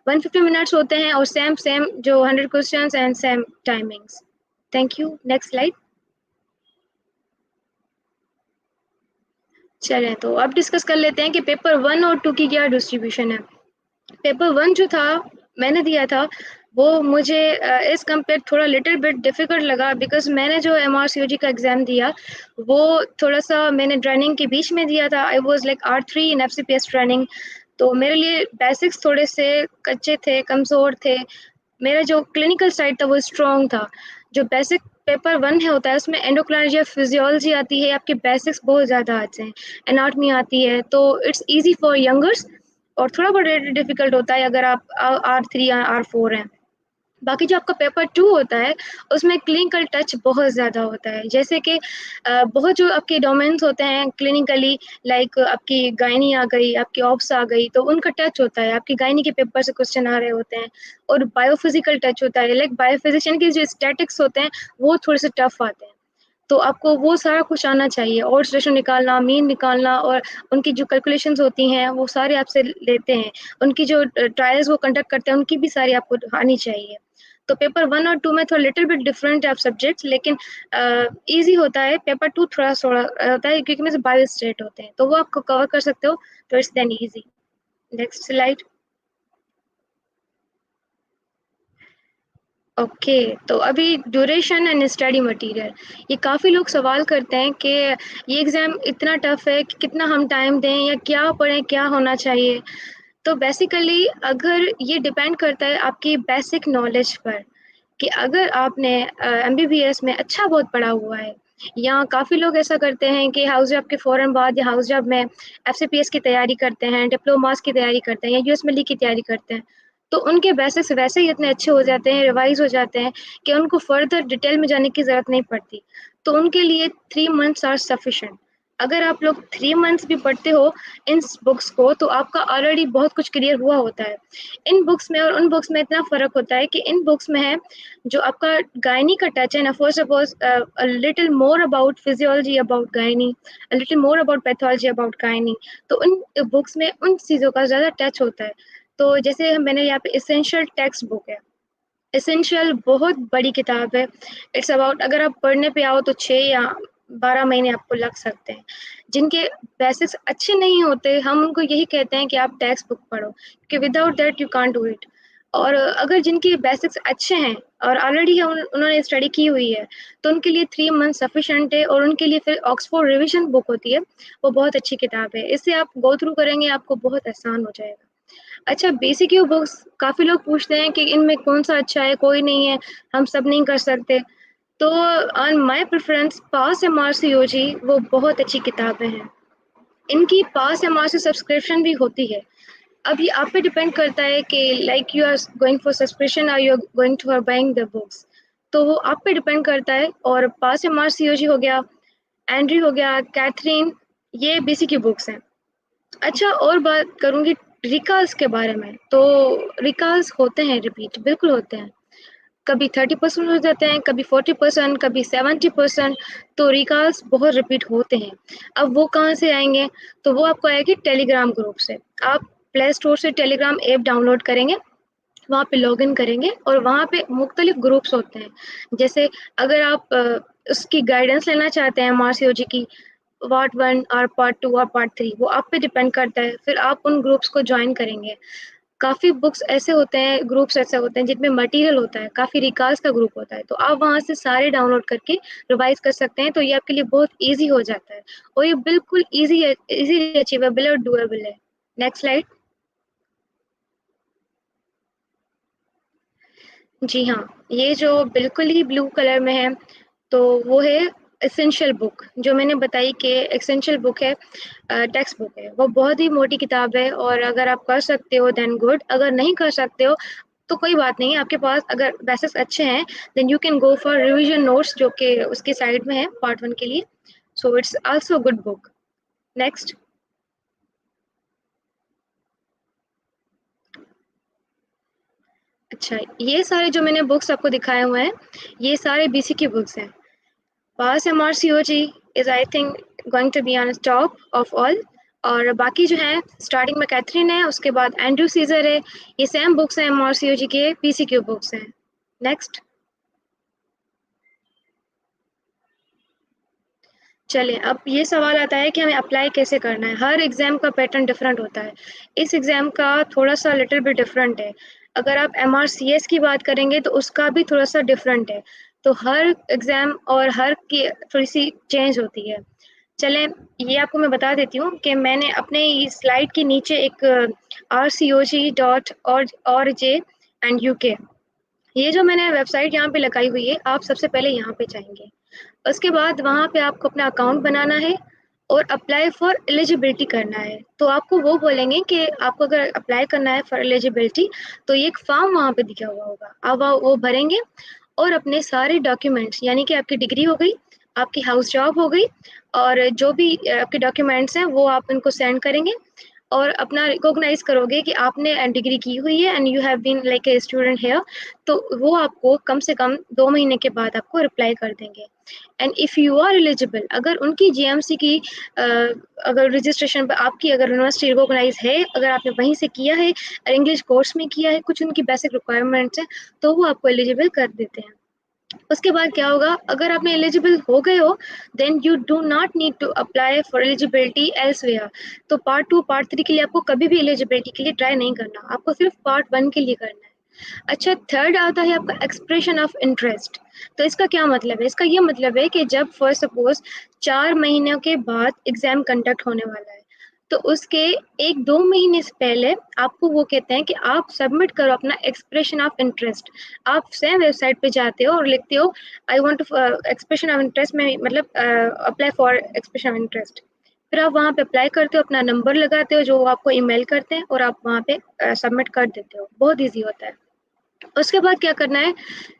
150 मिनट्स होते हैं और सेम सेम जो 100 questions and same timings. Thank you. Next slide. चलें तो अब डिस्कस कर लेते हैं कि पेपर 1 और 2 की क्या डिस्ट्रीब्यूशन है। पेपर 1 जो था मैंने दिया था वो मुझे एज़ कम्पेयर थोड़ा लिटिल बिट डिफ़िकल्ट लगा, बिकॉज़ मैंने जो एमआरसीओजी का एग्ज़ाम दिया वो थोड़ा-सा मैंने ट्रेनिंग के बीच में दिया था। I was like R3 in FCPS training, तो मेरे लिए बेसिक्स थोड़े से कच्चे थे, कमज़ोर थे। मेरा जो क्लिनिकल साइड था वो स्ट्रॉन्ग था। जो बेसिक पेपर 1 है होता है उसमें एंडोक्राइनोलॉजी या फिजियोलॉजी आती है, आपके बेसिक्स बहुत ज़्यादा आते हैं, एनाटॉमी आती है, तो इट्स ईज़ी फॉर यंगर्स और थोड़ा बहुत डिफ़िकल्ट होता है अगर आप R3 या R4 हैं। बाकी जो आपका पेपर 2 होता है, उसमें क्लिनिकल टच बहुत ज़्यादा होता है। जैसे कि बहुत जो आपके डोमेन्स होते हैं क्लिनिकली, लाइक आपकी गायनी आ गई, आपकी ऑब्स आ गई, तो उनका टच होता है। आपकी गायनी के पेपर से क्वेश्चन आ रहे होते हैं और बायोफिज़िकल टच होता है, लाइक बायोफिज़िशियन के जो स्टैटिक्स होते हैं, वो थोड़े से टफ आते हैं। तो आपको वो सारा कुछ आना चाहिए, ऑड्स रेशो निकालना, मीन निकालना, और उनकी जो कैलकुलेशंस होती हैं, वो सारे आपसे लेते हैं। उनकी जो ट्रायल्स वो कंडक्ट करते हैं, उनकी भी सारी आपको आनी चाहिए। तो पेपर 1 और 2 में थोड़ा लिटिल बिट डिफरेंट है आप सब्जेक्ट्स, लेकिन ईज़ी होता है। पेपर 2 थोड़ा-थोड़ा होता है क्योंकि में से बायो स्टेट होते हैं, तो वो आपको कवर कर सकते हो, तो it's then easy. Next slide. Okay, तो अभी ड्यूरेशन एंड स्टडी मटेरियल, ये काफ़ी लोग सवाल करते हैं कि ये एग्ज़ाम इतना टफ है कि कितना हम टाइम दें या क्या पढ़ें, क्या होना चाहिए? तो बेसिकली अगर ये डिपेंड करता है आपकी बेसिक नॉलेज पर, कि अगर आपने एमबीबीएस में अच्छा बहुत पढ़ा हुआ है, या काफ़ी लोग ऐसा करते हैं कि हाउस जॉब के फ़ौरन बाद या हाउस जॉब में एफसीपीएस की तैयारी करते हैं, डिप्लोमास की तैयारी करते हैं या यूएस मिली की तैयारी करते हैं, तो उनके बेसिक्स वैसे ही इतने अच्छे हो जाते हैं, रिवाइज़ हो जाते हैं कि उनको फर्दर डिटेल में जाने की ज़रूरत नहीं पड़ती। तो उनके लिए 3 मंथ्स आर सफिशिएंट। अगर आप लोग 3 मंथ्स भी पढ़ते हो इन बुक्स को तो आपका ऑलरेडी बहुत कुछ क्लियर हुआ होता है। इन बुक्स में और उन बुक्स में इतना फ़र्क होता है कि इन बुक्स में है जो आपका गायनी का टच है ना, first suppose a little more about physiology about gynae, a little more about pathology about gynae, तो उन बुक्स में उन चीज़ों का ज़्यादा टच होता है। तो जैसे मैंने यहाँ पे एसेंशियल टेक्स्ट बुक है, एसेंशियल बहुत बड़ी किताब है। इट्स अबाउट, अगर आप पढ़ने पे आओ तो 6 या 12 महीने आपको लग सकते हैं। जिनके बेसिक्स अच्छे नहीं होते हम उनको यही कहते हैं कि आप टेक्स्ट बुक पढ़ो, क्योंकि without that you can't do it. और अगर जिनके बेसिक्स अच्छे हैं और ऑलरेडी उन्होंने स्टडी की हुई है तो उनके लिए 3 मंथ सफिशिएंट है। और उनके लिए फिर ऑक्सफोर्ड रिवीजन बुक होती है, वो बहुत अच्छी किताब है। इससे आप गो थ्रू करेंगे आपको बहुत आसान हो जाएगा। अच्छा, बेसिक यू बुक्स काफ़ी लोग पूछते हैं कि इनमें कौन-सा अच्छा है, कोई नहीं है, हम सब नहीं कर सकते। तो ऑन माय प्रेफ़रेंस पास एमआरसीओजी वो बहुत अच्छी किताबें हैं। इनकी पास एमआरसी सब्सक्रिप्शन भी होती है। अब ये आप पे डिपेंड करता है कि like you are going for subscription और you are going to buying the books, तो वो आप पे डिपेंड करता है। और पास एमआरसीओजी हो गया, एंड्रयू हो गया, कैथरीन, ये बेसिक यू बुक्स हैं। अच्छा, और बात करूँगी रिकॉल्स के बारे में, तो रिकॉल्स होते हैं रिपीट, बिल्कुल होते हैं। कभी 30% हो जाते हैं, कभी 40%, कभी 70%, तो रिकॉल्स बहुत रिपीट होते हैं। अब वो कहाँ से आएँगे? तो वो आपको आएगी टेलीग्राम ग्रुप से। आप प्ले स्टोर से टेलीग्राम ऐप डाउनलोड करेंगे, वहाँ पे लॉगिन करेंगे और वहाँ पे मुख्तलिफ ग्रुप्स होते हैं। जैसे अगर आप उसकी गाइडेंस लेना चाहते हैं एमआरसीओजी की, पार्ट 1 और पार्ट 2 और पार्ट 3, वो आप पे डिपेंड करता है। फिर आप उन ग्रुप्स को जॉइन करेंगे। काफ़ी बुक्स ऐसे होते हैं, ग्रुप्स ऐसे होते हैं जिनमें मटेरियल होता है, काफ़ी रिकार्ड्स का ग्रुप होता है, तो आप वहाँ से सारे डाउनलोड करके रिवाइज़ कर सकते हैं, तो ये आपके लिए बहुत ईज़ी हो जाता है। और ये बिल्कुल ईज़िली अचीवेबल है और डूएबल है। Next slide. जी हाँ, ये जो बिल्कुल ही ब्लू कलर में है, तो वो है एसेंशियल बुक, जो मैंने बताई कि एसेंशियल बुक है, टेक्स्ट बुक है। वो बहुत ही मोटी किताब है और अगर आप कर सकते हो देन गुड, अगर नहीं कर सकते हो तो कोई बात नहीं है। आपके पास अगर बेसिक्स अच्छे हैं then you can go for revision notes, जो कि उसके साइड में है पार्ट 1 के लिए। So it's also good book. Next. अच्छा, ये सारे जो मैंने बुक्स आपको दिखाए हुए हैं, ये सारे बीसी की बुक्स हैं। Pass MRCOG is I think going to be on top of all. और बाकी जो है स्टार्टिंग में कैथरीन है, उसके बाद एंड्रयू सीजर है। ये सेम बुक्स हैं एमआरसीओजी के, पीसीक्यू बुक्स हैं। नेक्स्ट। चलिए, अब ये सवाल आता है कि हमें अप्लाई कैसे करना है। हर एग्ज़ाम का पैटर्न डिफरेंट होता है। इस एग्ज़ाम का थोड़ा-सा लिटिल बिट डिफरेंट है। अगर आप एमआरसीएस की बात करेंगे तो उसका भी थोड़ा-सा डिफरेंट है। तो हर एग्ज़ाम और हर की थोड़ी-सी चेंज होती है। चलें, ये आपको मैं बता देती हूँ कि मैंने अपने इस स्लाइड के नीचे एक rcog.org एंड यूके, ये जो मैंने वेबसाइट यहाँ पे लगाई हुई है, आप सबसे पहले यहाँ पे जाएँगे। उसके बाद वहाँ पे आपको अपना अकाउंट बनाना है और अप्लाई फॉर एलिजिबिलिटी करना है। तो आपको वो बोलेंगे कि आपको अगर अप्लाई करना है फॉर एलिजिबिलिटी, तो ये एक फॉर्म वहाँ पे दिखा हुआ होगा। अब आप वो भरेंगे और अपने सारे डॉक्यूमेंट्स, यानी कि आपकी डिग्री हो गई, आपकी हाउस जॉब हो गई और जो भी आपके डॉक्यूमेंट्स हैं वो आप इनको सेंड करेंगे और अपना रिकॉग्नाइज़ करोगे कि आपने डिग्री की हुई है and you have been like a student here. तो वो आपको कम से कम 2 महीने के बाद आपको रिप्लाई कर देंगे। And if you are eligible, अगर उनकी जीएमसी की अगर रजिस्ट्रेशन पर आपकी अगर यूनिवर्सिटी रिकॉग्नाइज है, अगर आपने वहीं से किया है और इंग्लिश कोर्स में किया है, कुछ उनकी बेसिक रिक्वायरमेंट्स हैं, तो वो आपको एलिजिबल कर देते हैं। उसके बाद क्या होगा, अगर आप में एलिजिबल हो गए हो then you do not need to apply for eligibility elsewhere. तो पार्ट 2 पार्ट 3 के लिए आपको कभी भी एलिजिबिलिटी के लिए ट्राई नहीं करना, आपको सिर्फ पार्ट 1 के लिए करना है। अच्छा, थर्ड आता है आपका एक्सप्रेशन ऑफ इंटरेस्ट। तो इसका क्या मतलब है? इसका ये मतलब है कि जब फॉर सपोज 4 महीनों के बाद एग्जाम कंडक्ट होने वाला है, तो उसके 1-2 महीने से पहले आपको वो कहते हैं कि आप सबमिट करो अपना एक्सप्रेशन ऑफ इंटरेस्ट। आप सेम वेबसाइट पे जाते हो और लिखते हो I want to expression of interest में, मतलब apply for expression of interest. फिर आप वहाँ पे अप्लाई करते हो, अपना नंबर लगाते हो जो वो आपको ईमेल करते हैं और आप वहाँ पे सबमिट कर देते हो। बहुत ईज़ी होता है। उसके बाद क्या करना है,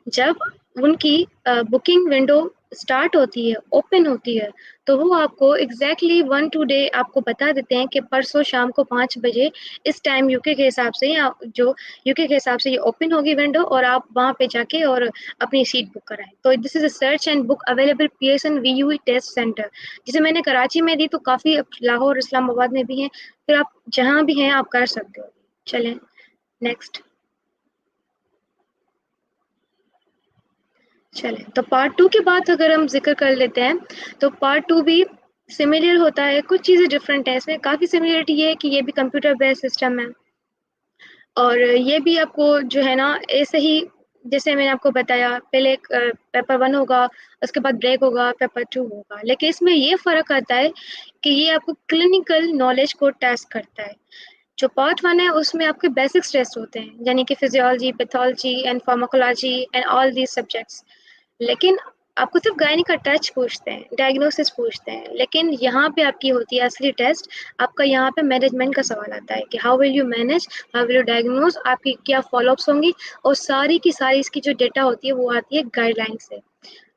जब उनकी बुकिंग विंडो स्टार्ट होती है, ओपन होती है, तो वो आपको एग्जैक्टली 1-2 डे आपको बता देते हैं कि परसों शाम को 5 बजे इस टाइम यूके के हिसाब से, या जो यूके के हिसाब से ये ओपन होगी विंडो, और आप वहाँ पे जाके और अपनी सीट बुक कराएं। तो this is a search and book available Pearson VUE test centre, जिसे मैंने कराची में दी, तो काफ़ी लाहौर इस्लामाबाद में भी हैं, फिर आप जहाँ भी हैं आप कर सकते हो। चलें नेक्स्ट। चलें तो पार्ट 2 की बात अगर हम जिक्र कर लेते हैं, तो पार्ट 2 भी सिमिलर होता है, कुछ चीज़ें डिफरेंट है इसमें। काफ़ी सिमिलरिटी ये है कि ये भी कंप्यूटर बेस्ड सिस्टम है, और ये भी आपको जो है ना ऐसे ही, जैसे मैंने आपको बताया पहले एक पेपर 1 होगा, उसके बाद ब्रेक होगा, पेपर 2 होगा, लेकिन इसमें ये फ़र्क आता है कि ये आपको क्लिनिकल नॉलेज को टेस्ट करता है। जो पार्ट 1 है उसमें आपके बेसिक्स टेस्ट होते हैं, यानी कि physiology, pathology and pharmacology and all these subjects. लेकिन आपको सिर्फ गायनी का टच पूछते हैं, डायग्नोसिस पूछते हैं, लेकिन यहाँ पे आपकी होती है असली टेस्ट। आपका यहाँ पे मैनेजमेंट का सवाल आता है कि how will you manage, how will you diagnose, आपकी क्या फॉलोअप्स होंगी, और सारी की सारी इसकी जो डेटा होती है वो आती है गाइडलाइन से।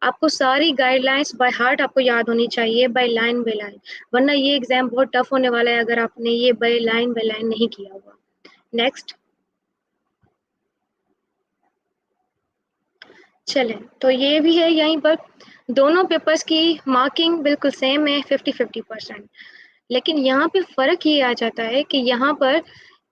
आपको सारी गाइडलाइंस बाय हार्ट आपको याद होनी चाहिए, बाय लाइन, वरना ये एग्जाम बहुत टफ होने वाला है अगर आपने ये बाय लाइन नहीं किया हुआ। नेक्स्ट। चलें तो ये भी है, यहीं पर दोनों पेपर्स की मार्किंग बिल्कुल सेम है, 50-50%। लेकिन यहाँ पे फ़र्क ये आ जाता है कि यहाँ पर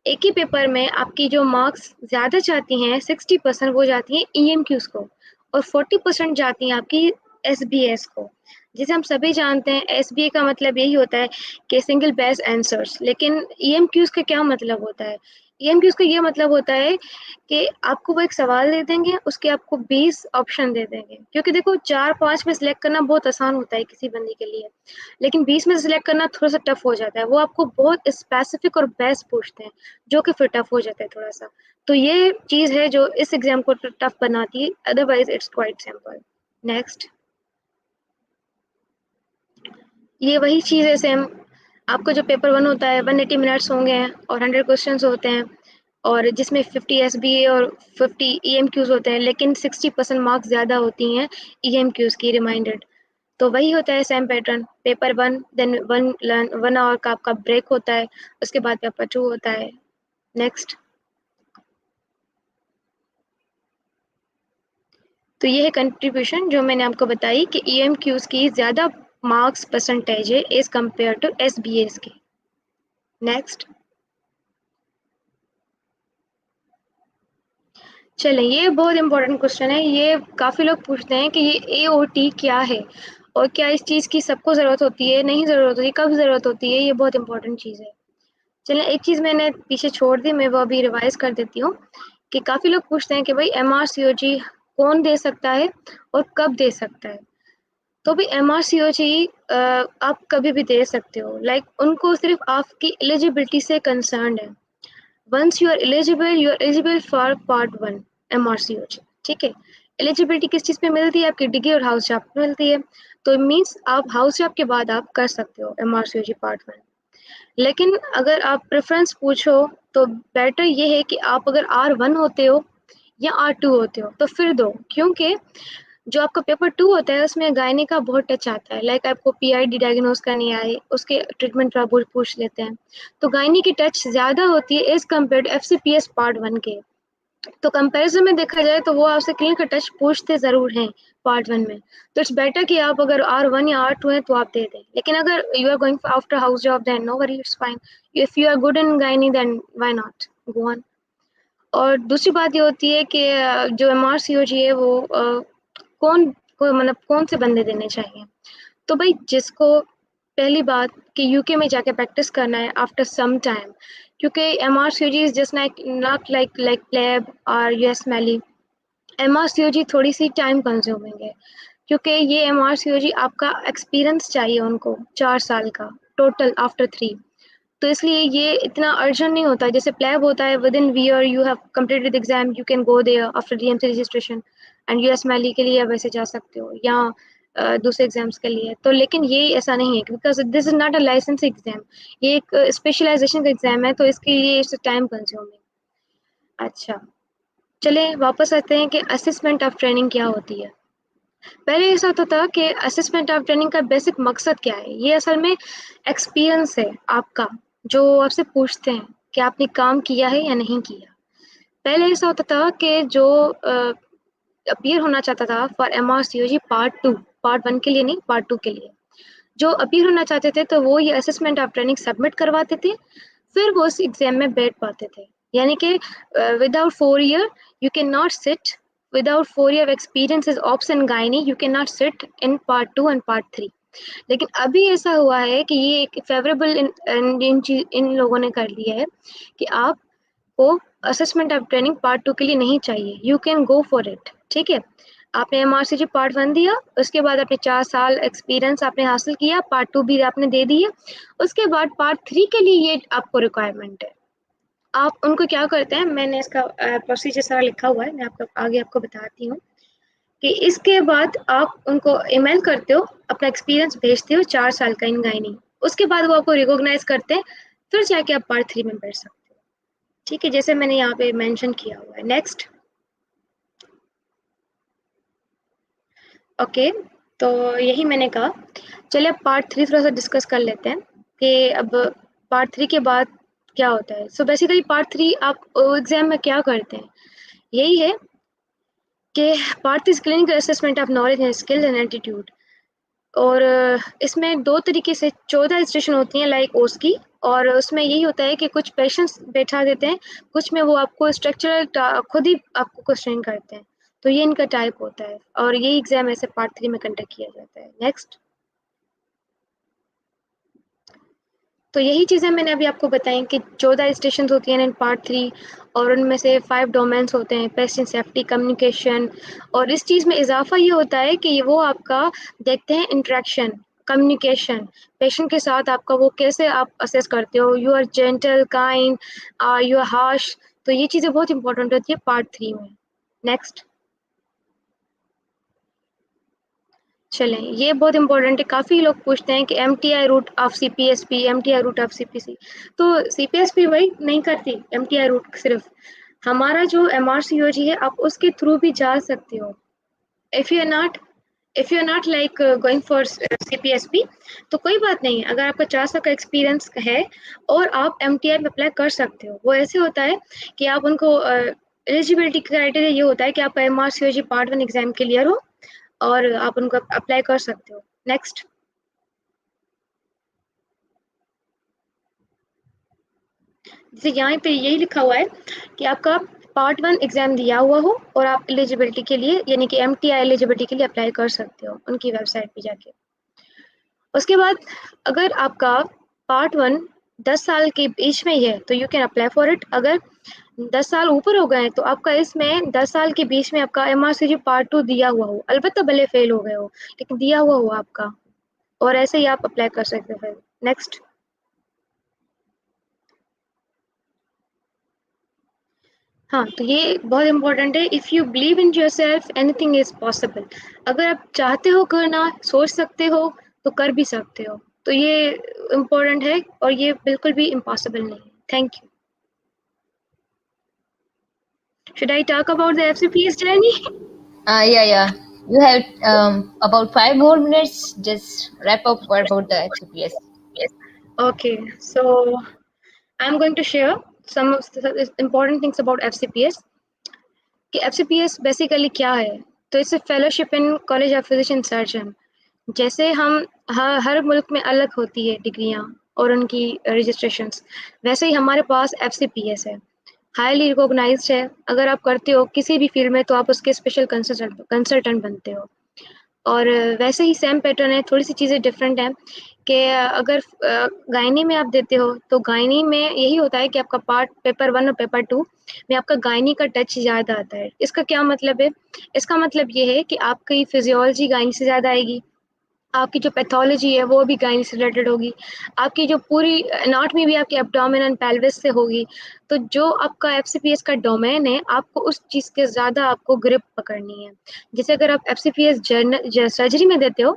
एक ही पेपर में आपकी जो मार्क्स ज़्यादा जाती हैं, 60% वो जाती हैं ईएमक्यूज़ को, और 40% जाती हैं आपकी एसबीएस को। जिसे हम सभी जानते हैं, एसबीए का मतलब यही होता है कि सिंगल बेस्ट आंसर्स। लेकिन ईएमक्यूज़ का क्या मतलब होता है? ईएमक्यूज़ का ये मतलब होता है कि आपको वो एक सवाल दे देंगे, उसके आपको 20 ऑप्शन दे देंगे, क्योंकि देखो 4-5 में सिलेक्ट करना बहुत आसान होता है किसी बंदे के लिए, लेकिन 20 में सिलेक्ट करना थोड़ा-सा टफ हो जाता है। वो आपको बहुत स्पेसिफिक और बेस्ट पूछते हैं, जो कि फिर टफ हो जाता है थोड़ा-सा। तो ये चीज़ है जो इस एग्ज़ाम को टफ बनाती है, otherwise it's quite simple. Next. ये वही चीज़ है सेम, आपका जो पेपर 1 होता है 180 मिनट्स होंगे और 100 क्वेश्चंस होते हैं, और जिसमें 50 एसबीए और 50 ईएमक्यूज़ होते हैं, लेकिन 60% मार्क्स ज़्यादा होती हैं ईएमक्यूज़ की रिमाइंडेड। तो वही होता है same pattern, paper 1 then 1 hour का आपका ब्रेक होता है, उसके बाद पेपर 2 होता है। नेक्स्ट। तो ये है कंट्रीब्यूशन जो मैंने आपको बताई कि ईएमक्यूज़ की ज़्यादा मार्क्स परसेंटेज है एज़ कम्पेयर टू एसबीएस की। नेक्स्ट। चलें, ये बहुत इंपॉर्टेंट क्वेश्चन है, ये काफ़ी लोग पूछते हैं कि ये एओटी क्या है, और क्या इस चीज़ की सबको ज़रूरत होती है, नहीं ज़रूरत होती, कब ज़रूरत होती है, ये बहुत इंपॉर्टेंट चीज़ है। चलें, एक चीज़ मैंने पीछे छोड़ दी, मैं वो अभी रिवाइज़ कर देती हूँ कि काफ़ी लोग पूछते हैं कि भाई एमआरसीओजी कौन दे सकता है और कब दे सकता है। तो भी एमआरसीओजी आप कभी भी दे सकते हो, लाइक उनको सिर्फ आपकी एलिजिबिलिटी से कंसर्न है। Once you are eligible for part 1 MRCOG, ठीक है। एलिजिबिलिटी किस चीज़ पे मिलती है? आपकी डिग्री और हाउस जॉब पे मिलती है, तो मीन्स आप हाउस जॉब के बाद आप कर सकते हो एमआरसीओजी पार्ट 1। लेकिन अगर आप प्रेफ़रेंस पूछो तो बेटर ये है कि आप अगर R1 होते हो या R2 होते हो तो फिर दो, क्योंकि जो आपका पेपर 2 होता है उसमें गायने का बहुत टच आता है, लाइक आपको पीआईडी डायग्नोस करनी आए, उसके ट्रीटमेंट का पूछ लेते हैं, तो गायनी की टच ज़्यादा होती है as compare to FCPS part 1 के। तो कंपैरिजन में देखा जाए तो वो आपसे क्लिनिकल टच पूछते ज़रूर हैं पार्ट 1 में, तो इट्स बेटर कि आप अगर R1 या R2 हैं तो आप दे दें। लेकिन अगर you are going after house job then no worry, it's fine. If you are good in gynae then why not, go on. और दूसरी बात ये होती है कि जो एमआरसीओजी है वो को मतलब कौन से बंदे देने चाहिए। तो भाई जिसको पहली बात कि यूके में जाके प्रैक्टिस करना है आफ्टर सम टाइम, क्योंकि MRCOG is just not like PLAB और यूएस मैली। एमआरसीओजी थोड़ी सी टाइम कंज्यूमिंग है, क्योंकि ये एमआरसीओजी आपका एक्सपीरियंस चाहिए उनको 4 साल का टोटल आफ्टर 3। तो इसलिए ये इतना अर्जेंट नहीं होता, जैसे प्लैब होता है within where you have completed exam, you can go there after DMC registration and USMLE के लिए वैसे जा सकते हो, या दूसरे एग्जाम्स के लिए। तो लेकिन ये ऐसा नहीं है, because this is not a licence exam, ये एक स्पेशलाइजेशन का एग्जाम है, तो इसके लिए इट्स टाइम कंज्यूमिंग। अच्छा, चले वापस आते हैं कि असेसमेंट ऑफ ट्रेनिंग क्या होती है। पहले ऐसा होता था कि असेसमेंट ऑफ ट्रेनिंग का बेसिक मकसद क्या है, ये असल में एक्सपीरियंस है आपका, जो आपसे पूछते हैं कि आपने काम किया है या नहीं किया। पहले ऐसा होता था कि जो अपीयर होना चाहता था फॉर MRCOG पार्ट 2, पार्ट 1 के लिए नहीं, पार्ट 2 के लिए जो अपीयर होना चाहते थे तो वो ये असेसमेंट ऑफ ट्रेनिंग सबमिट करवाते थे, फिर वो उस एग्जाम में बैठ पाते थे। यानी कि without 4 year you can not sit, without 4 year experience is ops and gynae you can not sit in part 2 and part 3। लेकिन अभी ऐसा हुआ है कि ये एक फेवरेबल इन लोगों ने कर लिया है कि आपको असेसमेंट ऑफ ट्रेनिंग पार्ट 2 के लिए नहीं चाहिए, you can go for it. ठीक है, आपने MRCG पार्ट 1 दिया, उसके बाद आपने 4 साल एक्सपीरियंस आपने हासिल किया, पार्ट 2 भी आपने दे दिया, उसके बाद पार्ट 3 के लिए ये आपको रिक्वायरमेंट है। आप उनको क्या करते हैं, मैंने इसका प्रोसीजर सारा लिखा हुआ है, मैं आपको आगे आपको बताती हूँ कि इसके बाद आप उनको ईमेल करते हो, अपना एक्सपीरियंस भेजते हो 4 साल का इन गाइनी, उसके बाद वो आपको रिकॉग्नाइज करते हैं, फिर जाके आप पार्ट 3 में बैठ सकते हो। ठीक है, जैसे मैंने यहाँ पे मेंशन किया हुआ है। नेक्स्ट, ओके, तो यही मैंने कहा। चलिए अब पार्ट 3 थोड़ा सा डिस्कस कर लेते हैं कि अब पार्ट 3 के बाद क्या होता है। सो बेसिकली पार्ट 3 आप एग्जाम में क्या करते हैं, यही है कि part is clinical assessment of knowledge and skills and attitude. और इसमें 2 तरीके से 14 स्टेशन होती हैं लाइक ओस की, और उसमें यही होता है कि कुछ पेशेंट्स बैठा देते हैं, कुछ में वो आपको स्ट्रक्चरल खुद ही आपको क्वेश्चन करते हैं। तो ये इनका टाइप होता है और यही एग्जाम ऐसे पार्ट 3 में कंडक्ट किया जाता है। नेक्स्ट, तो यही चीज़ें मैंने अभी आपको बताई कि 14 स्टेशन होती हैं इन पार्ट 3, और उनमें से 5 डोमेन्स होते हैं, पेशेंट सेफ्टी, कम्युनिकेशन। और इस चीज़ में इजाफा ये होता है कि वो आपका देखते हैं इंटरेक्शन, कम्युनिकेशन, पेशेंट के साथ आपका वो कैसे आप असेस करते हो, you are gentle, kind, you are harsh. तो ये चीज़ें बहुत इंपॉर्टेंट होती है पार्ट 3 में। नेक्स्ट, चलें, ये बहुत इंपॉर्टेंट है, काफ़ी लोग पूछते हैं कि MTI route of CPSP, MTI route of CPC। तो CPSP वही नहीं करती, MTI रूट सिर्फ हमारा जो MRCOG है आप उसके थ्रू भी जा सकते हो। If you are not, if you are not like going for CPSP तो कोई बात नहीं है, अगर आपका 4 साल का एक्सपीरियंस है और आप MTI में अप्लाई कर सकते हो। वो ऐसे होता है कि आप उनको एलिजिबिलिटी क्राइटेरिया ये होता है कि आपका MRCOG पार्ट 1 एग्जाम क्लियर हो और आप उनको अप्लाई कर सकते हो। नेक्स्ट, जैसे यहाँ पे यही लिखा हुआ है कि आपका पार्ट 1 एग्जाम दिया हुआ हो और आप एलिजिबिलिटी के लिए यानी कि MTI एलिजिबिलिटी के लिए अप्लाई कर सकते हो उनकी वेबसाइट पे जाके। उसके बाद अगर आपका पार्ट 1 10 साल के बीच में ही है तो you can apply for it. अगर 10 साल ऊपर हो गए तो आपका इसमें 10 साल के बीच में आपका MRCG पार्ट 2 दिया हुआ हो, अलबत्ता भले फेल हो गए हो लेकिन दिया हुआ हो आपका, और ऐसे ही आप अप्लाई कर सकते हो फिर। नेक्स्ट, हाँ, तो ये बहुत इम्पोर्टेंट है, if you believe in yourself anything is possible. अगर आप चाहते हो करना, सोच सकते हो तो कर भी सकते हो। तो ये इम्पोर्टेंट है और ये बिल्कुल भी इम्पॉसिबल नहीं है। Thank you. Should I talk about the FCPS journey? Yeah. You have about 5 more minutes. Just wrap up what about the HCPS. Okay, so I'm going to share some of the important things about FCPS. कि FCPS basically क्या है, तो it's fellowship in college of physician surgeon. जैसे हम हर मुल्क में अलग होती है डिग्रियां और उनकी रजिस्ट्रेशंस, वैसे ही हमारे पास FCPS है, हाईली रिकॉग्नाइज्ड है। अगर आप करते हो किसी भी फील्ड में तो आप उसके स्पेशल कंसल्टेंट बनते हो। और वैसे ही सेम पैटर्न है, थोड़ी सी चीज़ें डिफरेंट हैं कि अगर गायनी में आप देते हो तो गायनी में यही होता है कि आपका पार्ट पेपर 1 और पेपर 2 में आपका गायनी का टच ज़्यादा आता है। इसका क्या मतलब है? इसका मतलब ये है कि आपकी फिजियोलॉजी गायनी से ज़्यादा आएगी, आपकी जो पैथोलॉजी है वो भी गायनी से रिलेटेड होगी, आपकी जो पूरी एनाटॉमी भी आपकी एब्डोमेन एंड पेल्विस से होगी। तो जो आपका FCPS का डोमेन है आपको उस चीज़ के ज़्यादा आपको ग्रिप पकड़नी है। जैसे अगर आप FCPS सर्जरी में देते हो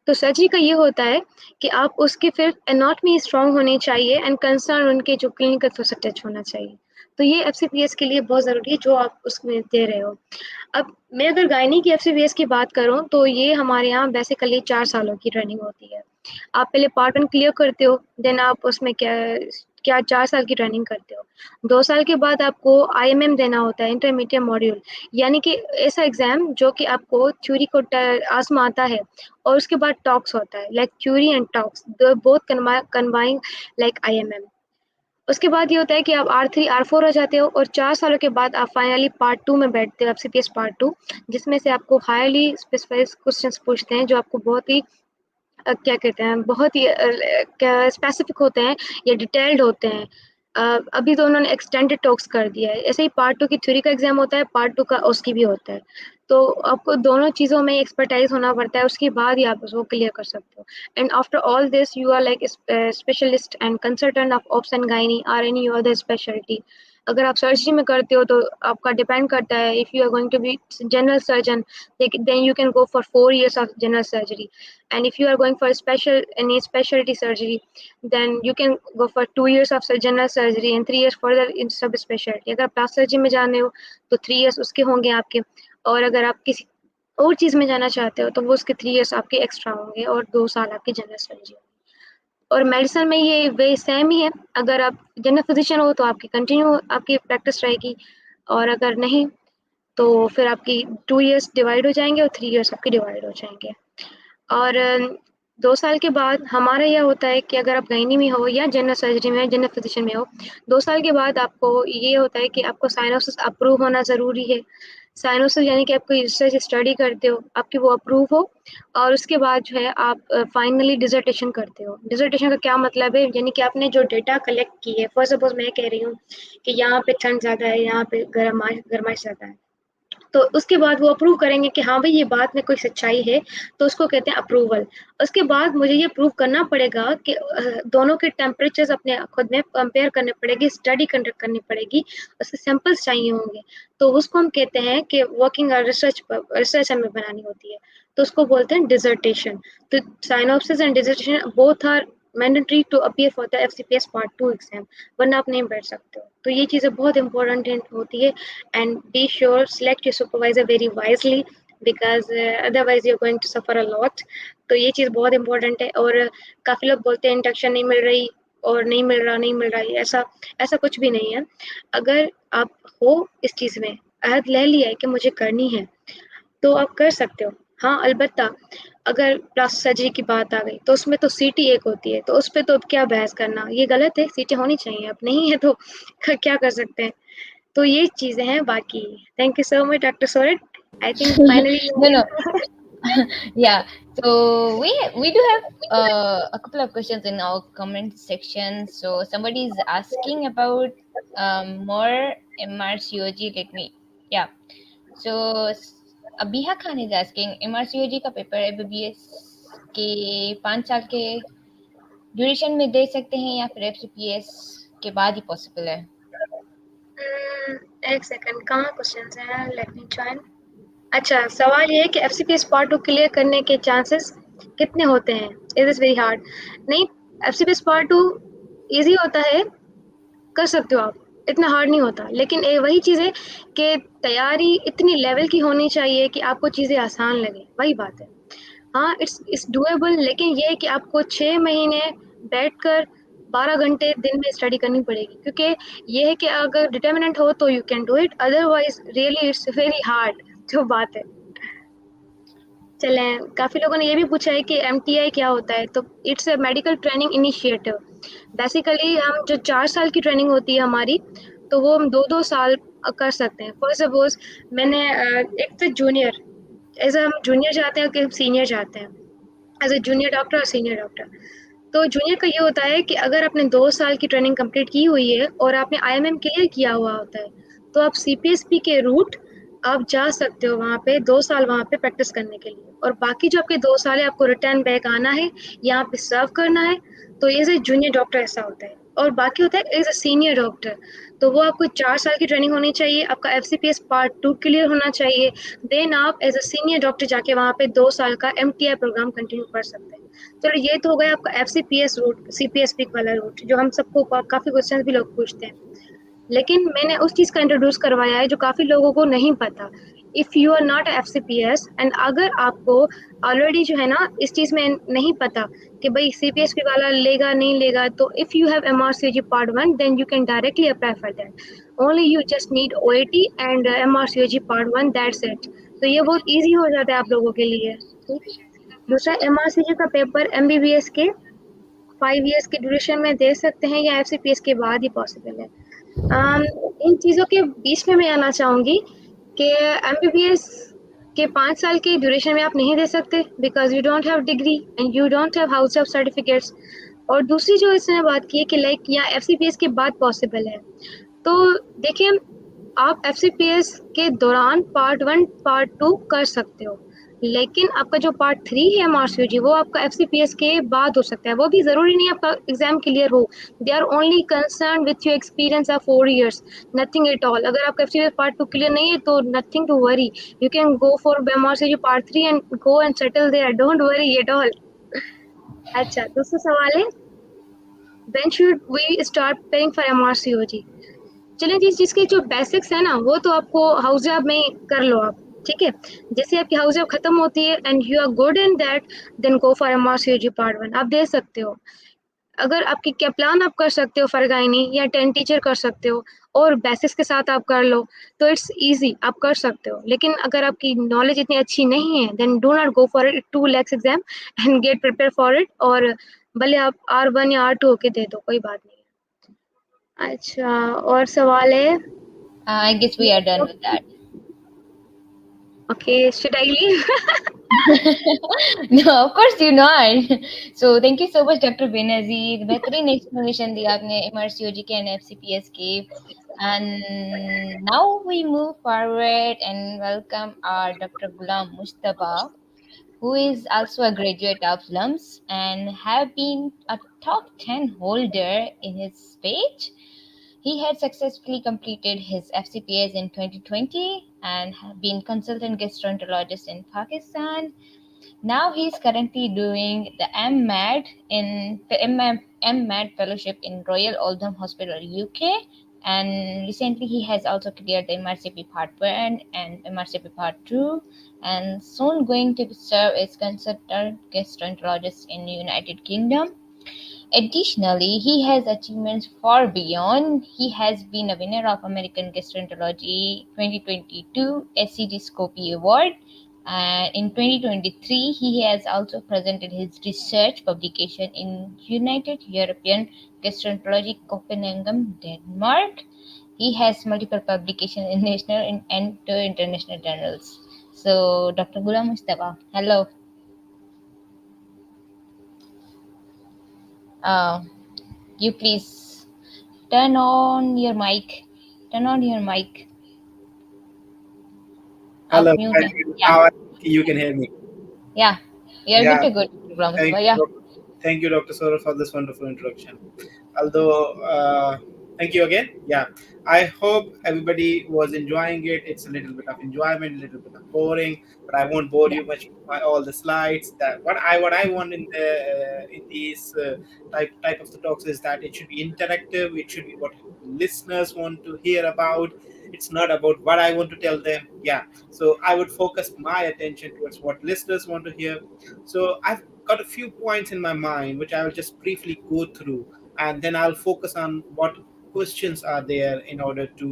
तो सर्जरी का ये होता है कि आप उसके फिर एनाटॉमी स्ट्रॉन्ग होनी चाहिए एंड कंसर्न उनके जो क्लिनिकल से टच होना चाहिए। तो ये FCPS के लिए बहुत ज़रूरी है जो आप उसमें दे रहे हो। अब मैं अगर गायनी की FCPS की बात करूँ तो ये हमारे यहाँ बेसिकली 4 सालों की ट्रेनिंग होती है। आप पहले पार्ट 1 क्लियर करते हो, देन आप उसमें क्या 4 साल की ट्रेनिंग करते हो। 2 साल के बाद आपको IMM देना होता है, इंटरमीडिएट मॉड्यूल, यानी कि ऐसा एग्ज़ाम जो कि आपको थ्योरी को आज़माता है और उसके बाद टॉक्स होता है, like theory and talks the both combine like IMM। उसके बाद ये होता है कि आप R3 R4 हो जाते हो और 4 सालों के बाद आप फाइनली पार्ट 2 में बैठते हो, FCPS पार्ट 2, जिसमें से आपको हाईली स्पेसिफाइड क्वेश्चंस पूछते हैं जो आपको बहुत ही क्या कहते हैं, बहुत ही क्या स्पेसिफिक होते हैं या डिटेल्ड होते हैं। अभी तो उन्होंने एक्सटेंडेड टॉक्स कर दिया है। ऐसे ही पार्ट 2 की थ्योरी का एग्जाम होता है, पार्ट 2 का उसकी भी होता है। तो आपको दोनों चीज़ों में एक्सपर्टाइज होना पड़ता है, उसके बाद ही आप उसको क्लियर कर सकते हो। And after all this you are like specialist and consultant of obs and gynae or any other speciality. अगर आप सर्जरी में करते हो तो आपका डिपेंड करता है, if you are going to be general surgeon then you can go for 4 years of general surgery, and if you are going for special any specialty surgery then you can go for 2 years of general surgery and 3 years further in sub specialty। अगर आप plastic surgery में जाने हो तो 3 years उसके होंगे आपके, और अगर आप किसी और चीज़ में जाना चाहते हो तो वो उसके 3 years आपके एक्स्ट्रा होंगे और 2 साल आपकी जनरल सर्जरी होगी। और मेडिसिन में ये वे सेम ही है, अगर आप जनरल फिजिशियन हो तो आपकी कंटिन्यू आपकी प्रैक्टिस रहेगी, और अगर नहीं तो फिर आपकी 2 years डिवाइड हो जाएंगे और 3 years आपके डिवाइड हो जाएंगे। और 2 साल के बाद हमारा यह होता है कि अगर आप गायनी में हो या जनरल सर्जरी में जनरल फिजिशियन में हो, 2 साल के बाद आपको ये होता है कि आपको साइनोसिस अप्रूव होना ज़रूरी है। साइनोसिस यानी कि आप कोई रिसर्च स्टडी करते हो, आपकी वो अप्रूव हो, और उसके बाद जो है आप फाइनली डिसर्टेशन करते हो। डिसर्टेशन का क्या मतलब है, यानी कि आपने जो डेटा कलेक्ट की है, फॉर सपोज मैं कह रही हूँ कि यहाँ पे ठंड ज़्यादा है, यहाँ पे गर्माइश ज़्यादा है, तो उसके बाद वो अप्रूव करेंगे कि हाँ भाई ये बात में कोई सच्चाई है, तो उसको कहते हैं अप्रूवल। उसके बाद मुझे ये प्रूव करना पड़ेगा कि दोनों के टेम्परेचर्स अपने खुद में कंपेयर करने पड़ेगी, स्टडी कंडक्ट करनी पड़ेगी, उसके सैंपल्स चाहिए होंगे, तो उसको हम कहते हैं कि वर्किंग रिसर्च हमें बनानी होती है, तो उसको बोलते हैं डिसर्टेशन। तो synopsis and dissertation both are mandatory to appear for the FCPS part 2 exam, वरना आप नहीं बैठ सकते हो। तो ये चीज़ें बहुत इंपॉर्टेंट होती है, and be sure select your supervisor very wisely because otherwise you're going to suffer a lot। तो ये चीज़ बहुत इंपॉर्टेंट है। और काफ़ी लोग बोलते हैं इंडक्शन नहीं मिल रही और नहीं मिल रहा है, ऐसा ऐसा कुछ भी नहीं है। अगर आप हो इस चीज़ में अहद ले लिया है कि मुझे करनी है तो आप कर सकते हो। हाँ, अलबत्ता अगर प्लास्टिक सर्जरी की बात आ गई तो उसमें तो सीटी एक होती है, तो उस पे तो अब क्या बहस करना, ये गलत है, सीटें होनी चाहिए, अब नहीं है तो क्या कर सकते हैं। तो ये चीज़ें हैं बाकी। Thank you so much doctor sororate. I think finally No, no. Yeah. So we do have a couple of questions in our comment section. So somebody is asking about more MRCOG. Let me. Yeah. So Abiha Khan is asking MRCOG का paper MBBS के 5 साल के duration में दे सकते हैं या फिर FCPS के बाद ही पॉसिबल है? एक सेकंड, कहाँ क्वेश्चन है, लेट मी ज्वाइन। अच्छा, सवाल ये है कि FCPS पार्ट 2 क्लियर करने के चांसेस कितने होते हैं, इट इज़ वेरी हार्ड। नहीं, FCPS पार्ट 2 ईजी होता है, कर सकते हो आप, इतना हार्ड नहीं होता। लेकिन वही चीज़ है कि तैयारी इतनी लेवल की होनी चाहिए कि आपको चीज़ें आसान लगे, वही बात है। हाँ, इट्स डूएबल, लेकिन ये है कि आपको 6 महीने बैठकर 12 घंटे दिन में स्टडी करनी पड़ेगी, क्योंकि ये है कि अगर डिटर्मिनेंट हो तो you can do it, otherwise really it's very hard, जो बात है। चलें, काफ़ी लोगों ने ये भी पूछा है कि MTI क्या होता है, तो it's a medical training initiative. Basically हम जो 4 साल की ट्रेनिंग होती है हमारी, तो वो हम 2-2 साल कर सकते हैं। फॉर सपोज मैंने एक तो जूनियर, एज हम जूनियर जाते हैं कि सीनियर जाते हैं, एज अ जूनियर डॉक्टर और सीनियर डॉक्टर। तो जूनियर का ये होता है कि अगर आपने 2 साल की ट्रेनिंग कंप्लीट की हुई है और आपने IMM क्लियर किया हुआ होता है, तो आप CPSP के रूट आप जा सकते हो वहाँ पे 2 साल वहाँ पे प्रैक्टिस करने के लिए, और बाकी जो आपके 2 साल है आपको रिटर्न बैक आना है, यहाँ पे सर्व करना है। तो एज ए जूनियर डॉक्टर ऐसा होता है, और बाकी होता है एज अ सीनियर डॉक्टर, तो वो आपको 4 साल की ट्रेनिंग होनी चाहिए, आपका FCPS पार्ट 2 क्लियर होना चाहिए, देन आप एज अ सीनियर डॉक्टर जाके वहाँ पे 2 साल का MTI प्रोग्राम कंटिन्यू कर सकते हैं। चलो, ये तो हो गया आपका FCPS रूट, CPSP वाला रूट, जो हम सबको काफ़ी क्वेश्चन भी लोग पूछते हैं। लेकिन मैंने उस चीज़ का इंट्रोड्यूस करवाया है जो काफ़ी लोगों को नहीं पता। If you are not F C P S and अगर आपको ऑलरेडी जो है ना इस चीज़ में नहीं पता कि भाई सी पी एस पी वाला लेगा नहीं लेगा, तो if you have M R C G part one then you can directly apply for that. Only you just need O A T and M R C G part one, that's it. तो ये बहुत easy हो जाता है आप लोगों के लिए। ठीक है। दूसरा, एम आर सी जी का paper M B B S के 5 ईयर्स के ड्यूरेशन में दे सकते हैं या एफ सी पी एस के बाद ही पॉसिबल है। इन चीज़ों के बीच में मैं आना चाहूँगी कि एमबीबीएस के 5 साल के ड्यूरेशन में आप नहीं दे सकते because you don't have degree and you don't have house of certificates. और दूसरी जो इसने बात की है कि लाइक या एफसीपीएस के बाद पॉसिबल है, तो देखिए आप एफसीपीएस के दौरान पार्ट वन पार्ट टू कर सकते हो, लेकिन आपका जो पार्ट थ्री है एमआरसीयूजी वो आपका एफसीपीएस के बाद हो सकता है। वो भी ज़रूरी नहीं आपका एग्जाम क्लियर हो, they are only concern with your experience of 4 years, nothing at all. अगर आपका एफसीपीएस पार्ट टू क्लियर नहीं है तो nothing to worry, you can go for MRCOG part three and go and settle there, don't worry at all. अच्छा, दूसरा सवाल है when should we start preparing for MRCOG. चलिए जी, जिसके जो बेसिक्स है ना वो तो आपको हाउस जॉब में कर लो आप। ठीक है, जैसे आपकी हाउस जॉब खत्म होती है and you are good in that then go for MRCOG part one, आप दे सकते हो। अगर आपकी क्या प्लान आप कर सकते हो फरगाइनी या 10 टीचर कर सकते हो और बेसिक्स के साथ आप कर लो तो इट्स इजी, आप कर सकते हो। लेकिन अगर आपकी नॉलेज इतनी अच्छी नहीं है then do not go for it 2 lakhs exam and get prepare for it, और भले आप R1 या R2 होके दे दो, कोई बात नहीं है। अच्छा, और सवाल है। I guess we are done with that. Okay, should I leave? No, of course you're not. So thank you so much, Dr. Benazir. बेहतरीन explanation दी आपने MRCOG के and FCPS के. And now we move forward and welcome our Dr. Ghulam Mustafa, who is also a graduate of LUMS and have been a top 10 holder in his page. He had successfully completed his FCPS in 2020 and have been consultant gastroenterologist in Pakistan. Now he's currently doing the MMed fellowship in Royal Oldham Hospital, UK. And recently he has also cleared the MRCP Part 1 and MRCP Part 2, and soon going to serve as consultant gastroenterologist in the United Kingdom. Additionally, he has achievements far beyond. He has been a winner of American Gastroenterology 2022 SCG Scopy Award. And in 2023, he has also presented his research publication in United European Gastroenterology Copenhagen, Denmark. He has multiple publications in national and international journals. So, Dr. Ghulam Mustafa, hello. Uh, you please turn on your mic. Turn on your mic. Hello, Mute. Yeah. now you can hear me. Yeah. You're good Yeah, to go, thank Mustafa. you, Yeah. thank you, Dr. Sora, for this wonderful introduction. Although, thank you again. Yeah, I hope everybody was enjoying it. It's a little bit of enjoyment, a little bit of boring, but I won't bore Yeah. you much by all the slides. That what I want in these type of the talks is that it should be interactive. It should be what listeners want to hear about. It's not about what I want to tell them. Yeah, so I would focus my attention towards what listeners want to hear. So I've got a few points in my mind which I will just briefly go through, and then I'll focus on what questions are there in order to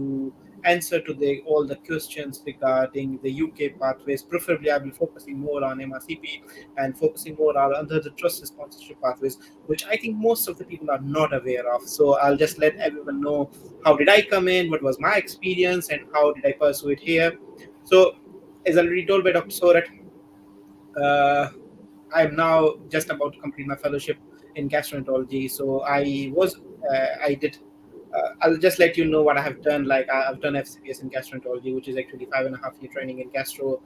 answer to all the questions regarding the UK pathways. Preferably, I will be focusing more on MRCP and focusing more on under the trust sponsorship pathways, which I think most of the people are not aware of. So I'll just let everyone know how did I come in, what was my experience, and how did I pursue it here. So, as already told by Dr. Sorat, uh, I'm now just about to complete my fellowship in gastroenterology. So I did. I'll just let you know what I have done. Like I've done FCPS in gastroenterology, which is actually 5.5 year training in gastro,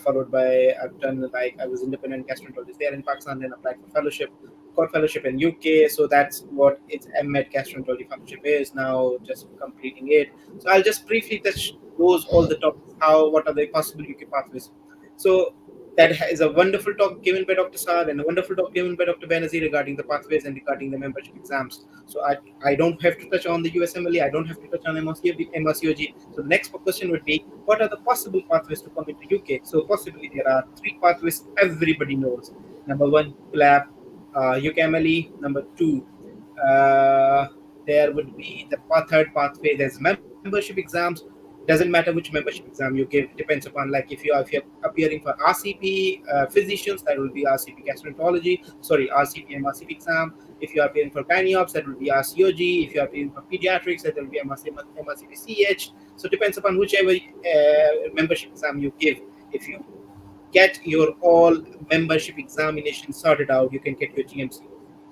followed by I've done like I was independent gastroenterologist there in Pakistan, then applied for fellowship, got fellowship in UK. So that's what its MMed gastroenterology fellowship is now. Just completing it. So I'll just briefly touch those all the topics. What are the possible UK pathways? So that is a wonderful talk given by Dr. Saad and a wonderful talk given by Dr. Benazir regarding the pathways and regarding the membership exams. So I don't have to touch on the USMLE, I don't have to touch on MRCOG. So the next question would be, what are the possible pathways to come into UK? So possibly there are three pathways everybody knows. Number one, PLAB, UKMLE. Number two, uh, there would be the third pathway. There's membership exams. Doesn't matter which membership exam you give. Depends upon, like, if you're appearing for RCP physicians, that will be RCP gastroenterology. Sorry, RCP MRCP exam. If you are appearing for gynecology, that will be RCOG. If you are appearing for pediatrics, that will be MRCP-CH. So depends upon whichever membership exam you give. If you get your all membership examination sorted out, you can get your GMC.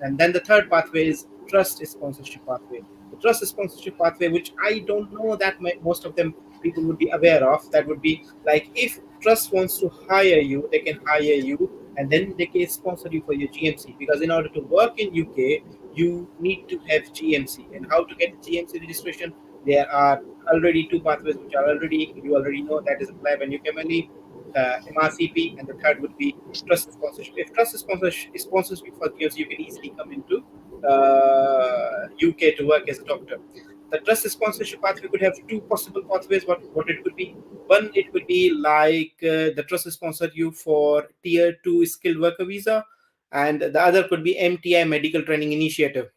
And then the third pathway is trust sponsorship pathway. The trust sponsorship pathway, which I don't know that most of them people would be aware of, that would be like, if trust wants to hire you, they can hire you, and then they can sponsor you for your GMC. Because in order to work in UK, you need to have GMC. And how to get the GMC registration? There are already two pathways which are already, you already know, that is apply when you can only MRCP, and the third would be trust sponsorship. If trust sponsors you for years, you can easily come into UK to work as a doctor. The trust sponsorship pathway could have two possible pathways. What it could be? One, it could be like the trust sponsor you for tier two skilled worker visa, and the other could be MTI medical training initiative.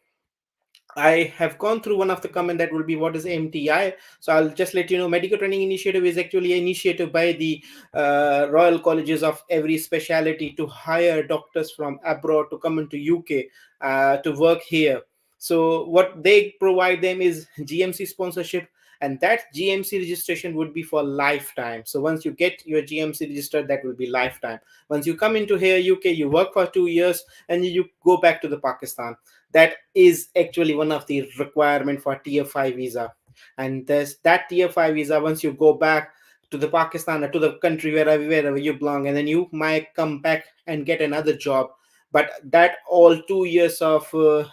I have gone through one of the comment that will be, what is MTI. So I'll just let you know, medical training initiative is actually an initiative by the Royal Colleges of every specialty to hire doctors from abroad to come into UK to work here. So what they provide them is GMC sponsorship, and that GMC registration would be for lifetime. So once you get your GMC registered, that will be lifetime. Once you come into here UK, you work for 2 years, and you go back to the Pakistan. That is actually one of the requirement for tier 5 visa. And there's that tier 5 visa, once you go back to the Pakistan or to the country wherever you belong, and then you might come back and get another job, but that all 2 years of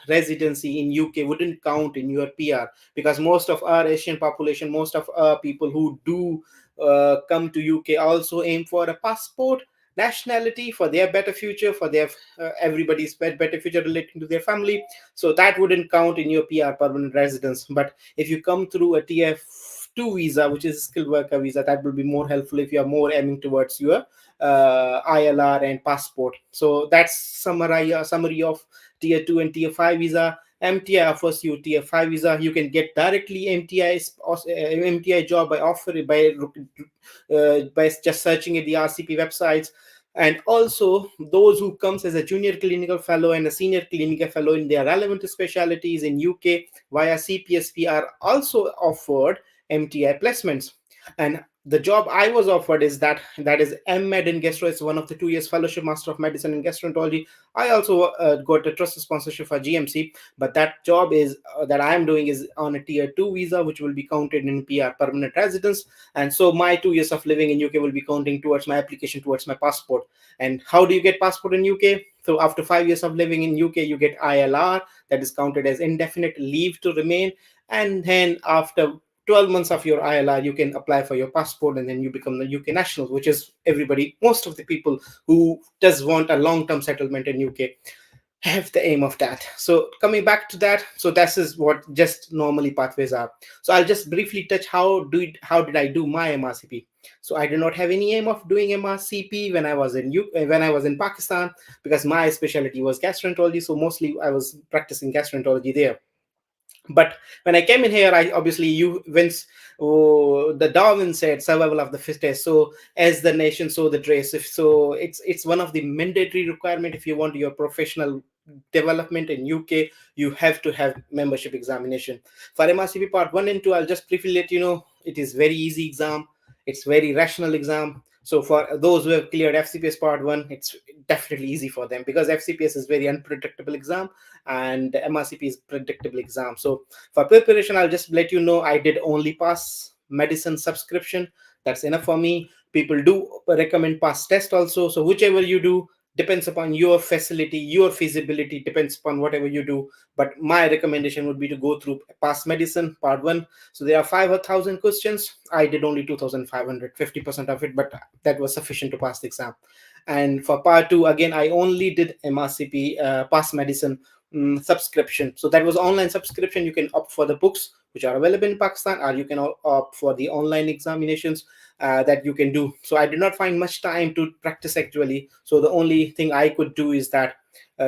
residency in UK wouldn't count in your PR. Because most of our Asian population, most of our people who do come to UK also aim for a passport nationality for their better future, for their everybody's better future relating to their family. So that wouldn't count in your PR, permanent residence. But if you come through a TF2 visa, which is a skilled worker visa, that will be more helpful if you are more aiming towards your ILR and passport. So that's summary of tier 2 and tier 5 visa. MTI offers you tier 5 visa. You can get directly MTI job by just searching at the RCP websites. And also, those who comes as a junior clinical fellow and a senior clinical fellow in their relevant specialties in UK via CPSP are also offered MTI placements. And the job I was offered is that is MEd in Gastro. It's one of the 2 years fellowship, Master of Medicine in Gastroenterology. I also got a trust sponsorship for GMC, but that job is that I am doing is on a tier 2 visa, which will be counted in PR, permanent residence. And so my 2 years of living in UK will be counting towards my application towards my passport. And how do you get passport in UK? So after 5 years of living in UK, you get ILR, that is counted as indefinite leave to remain. And then after 12 months of your ILR, you can apply for your passport, and then you become the UK national, which is everybody, most of the people who does want a long-term settlement in UK have the aim of that. So coming back to that, so this is what just normally pathways are. So I'll just briefly touch how did I do my MRCP. So I did not have any aim of doing MRCP when I was in Pakistan, because my specialty was gastroenterology. So mostly I was practicing gastroenterology there. But when I came in here, I obviously you once the Darwin said survival of the fittest. So as the nation, so the race. If so, it's one of the mandatory requirement if you want your professional development in UK. You have to have membership examination for MRCP part 1 and 2. I'll just briefly let you know, it is very easy exam. It's very rational exam. So for those who have cleared FCPS part 1, it's definitely easy for them, because FCPS is very unpredictable exam and MRCP is predictable exam. So for preparation, I'll just let you know, I did only pass medicine subscription. That's enough for me. People do recommend pass test also. So whichever you do, depends upon your facility, your feasibility, depends upon whatever you do. But my recommendation would be to go through past medicine part 1. So there are 5,000 questions. I did only 2,500, 50% of it, but that was sufficient to pass the exam. And for part 2, again, I only did MRCP, past medicine, subscription. So that was online subscription. You can opt for the books which are available in Pakistan, or you can opt for the online examinations that you can do. So I did not find much time to practice actually. So the only thing I could do is that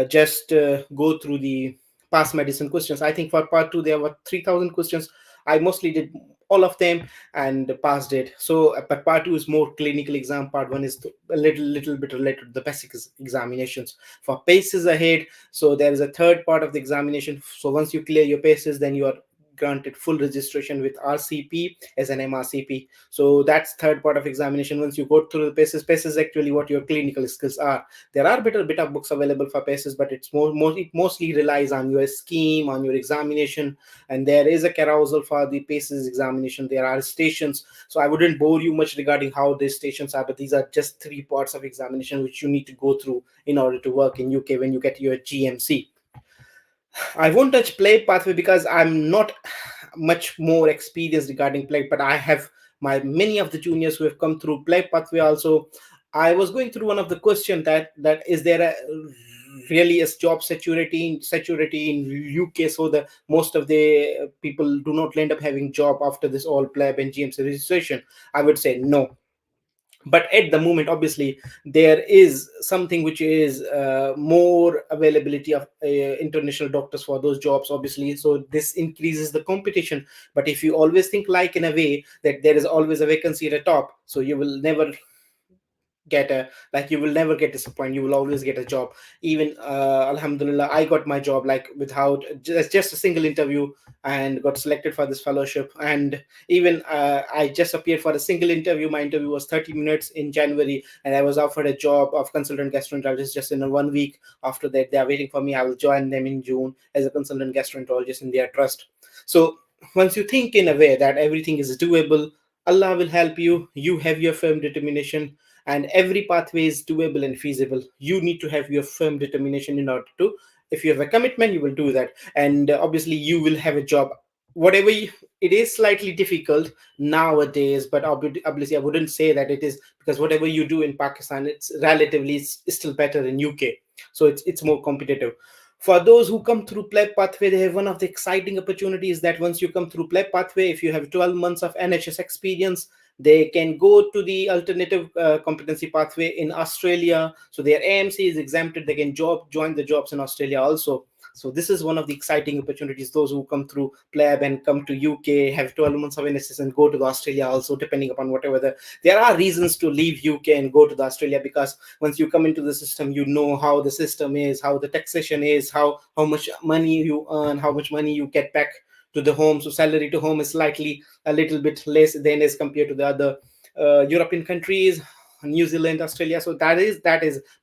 just go through the past medicine questions. I think for part 2 there were 3,000 questions. I mostly did all of them and passed it. So but part 2 is more clinical exam. Part 1 is a little bit related to the basic examinations. For paces ahead, so there is a third part of the examination. So once you clear your paces, then you are granted full registration with RCP as an MRCP. So that's third part of examination. Once you go through the paces actually what your clinical skills are. There are bit of books available for paces, but it's it mostly relies on your scheme, on your examination. And there is a carousel for the paces examination. There are stations. So I wouldn't bore you much regarding how these stations are, but these are just three parts of examination which you need to go through in order to work in UK when you get your GMC. I won't touch plague pathway because I'm not much more experienced regarding plague, but I have my many of the juniors who have come through plague pathway also. I was going through one of the question that is there a really a job security in UK, so the most of the people do not end up having job after this all pleb and GMC registration. I would say no, but at the moment obviously there is something which is more availability of international doctors for those jobs obviously, so this increases the competition. But if you always think like in a way that there is always a vacancy at the top, so you will never get a like you will never get disappointed, you will always get a job. Even alhamdulillah, I got my job like without just a single interview and got selected for this fellowship. And even I just appeared for a single interview. My interview was 30 minutes in January, and I was offered a job of consultant gastroenterologist just in a 1 week. After that they are waiting for me. I will join them in June as a consultant gastroenterologist in their trust. So once you think in a way that everything is doable, Allah will help you. You have your firm determination, and every pathway is doable and feasible. You need to have your firm determination in order to, if you have a commitment, you will do that. And obviously you will have a job whatever it is slightly difficult nowadays, but obviously I wouldn't say that it is, because whatever you do in Pakistan, it's relatively still better in UK. So it's more competitive. For those who come through pleb pathway, they have one of the exciting opportunities that once you come through pleb pathway, if you have 12 months of NHS experience, they can go to the alternative competency pathway in Australia. So their AMC is exempted. They can join the jobs in Australia also. So this is one of the exciting opportunities. Those who come through pleb and come to UK, have 12 months of NHS and go to the Australia also, depending upon whatever there are reasons to leave UK and go to the Australia, because once you come into the system, you know how the system is, how the taxation is, how much money you earn, how much money you get back to the home. So salary to home is slightly a little bit less than as compared to the other European countries, New Zealand, Australia. So that is,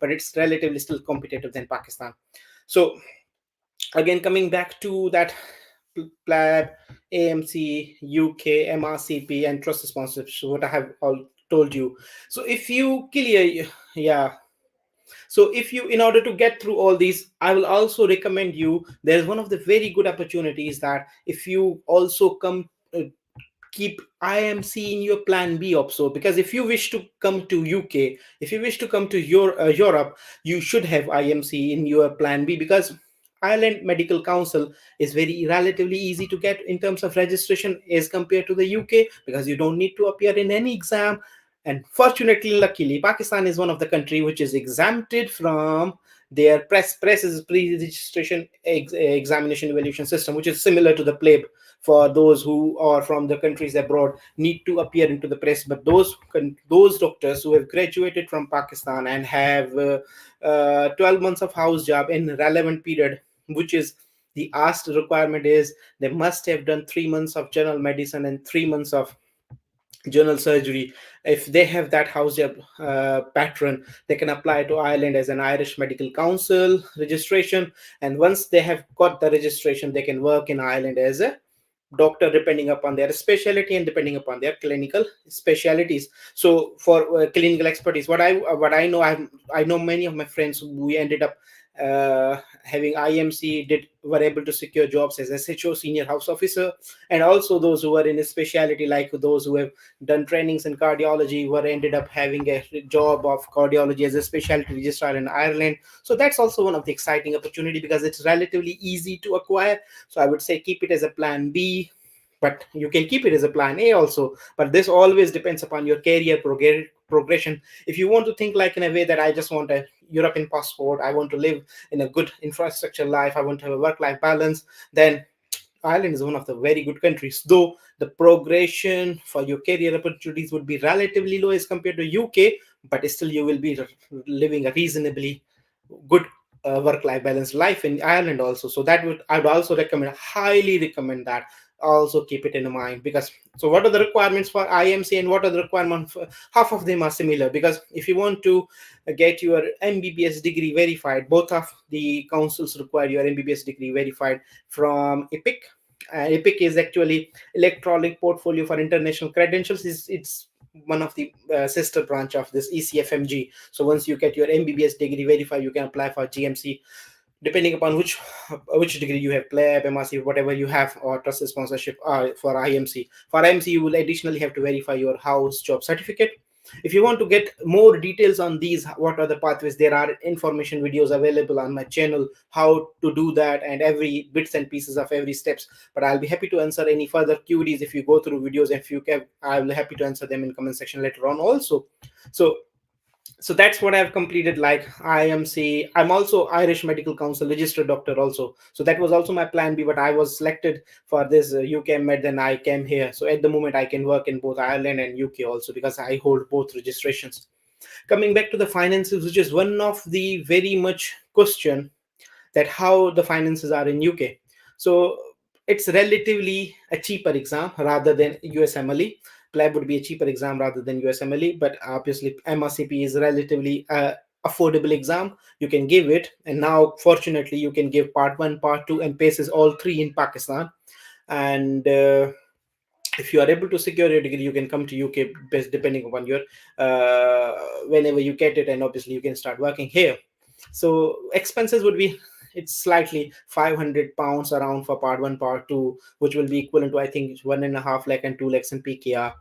but it's relatively still competitive than Pakistan. So again, coming back to that PLAB, AMC, UK, MRCP, and trust sponsorship, so what I have all told you. So if you clear, yeah, so if you, in order to get through all these, I will also recommend you, there's one of the very good opportunities that if you also come keep IMC in your plan B also, because if you wish to come to UK, if you wish to come to Europe, you should have IMC in your plan B, because Ireland Medical Council is very relatively easy to get in terms of registration as compared to the UK, because you don't need to appear in any exam. And fortunately, luckily, Pakistan is one of the country which is exempted from their presses pre-registration examination evaluation system, which is similar to the PLAB. For those who are from the countries abroad, need to appear into the press, but those doctors who have graduated from Pakistan and have 12 months of house job in relevant period, which is the asked requirement is they must have done 3 months of general medicine and 3 months of general surgery. If they have that house job pattern, they can apply to Ireland as an Irish Medical Council registration, and once they have got the registration, they can work in Ireland as a doctor depending upon their specialty and depending upon their clinical specialities. So for clinical expertise, what I know, I know many of my friends who ended up having IMC, did were able to secure jobs as SHO, senior house officer, and also those who were in a specialty, like those who have done trainings in cardiology, were ended up having a job of cardiology as a specialty registrar in Ireland. So that's also one of the exciting opportunity, because it's relatively easy to acquire. So I would say keep it as a plan B, but you can keep it as a plan A also. But this always depends upon your career progression. If you want to think like in a way that I just want a European passport, I want to live in a good infrastructure life, I want to have a work life balance, then Ireland is one of the very good countries, though the progression for your career opportunities would be relatively low as compared to UK, but still you will be living a reasonably good work-life balance life in Ireland also. So that would, I would also recommend, highly recommend that. Also keep it in mind, because so what are the requirements for IMC and what are the requirements for, half of them are similar. Because if you want to get your MBBS degree verified, both of the councils require your MBBS degree verified from EPIC. EPIC is actually Electronic Portfolio for International Credentials. It's one of the sister branch of this ECFMG. So once you get your MBBS degree verified, you can apply for GMC, depending upon which degree you have, pleb, MRC, whatever you have, or trusted sponsorship for IMC. For IMC, you will additionally have to verify your house job certificate. If you want to get more details on these, what are the pathways, there are information videos available on my channel how to do that, and every bits and pieces of every steps. But I'll be happy to answer any further queries if you go through videos. If you can, I'll be happy to answer them in comment section later on also. So that's what I've completed, like IMC. I'm also Irish Medical Council registered doctor also. So that was also my plan B, but I was selected for this UK Med, then I came here. So at the moment I can work in both Ireland and UK also, because I hold both registrations. Coming back to the finances, which is one of the very much question, that how the finances are in UK. So it's relatively a cheaper exam rather than USMLE. PLAB would be a cheaper exam rather than USMLE, but obviously MRCP is relatively affordable exam. You can give it, and now fortunately you can give part one, part two, and paces all three in Pakistan. And if you are able to secure your degree, you can come to UK based depending upon your uh, whenever you get it, and obviously you can start working here. So expenses would be, it's slightly £500 around for part one, part two, which will be equivalent to I think 1.5 lakh and 2 lakhs in PKR.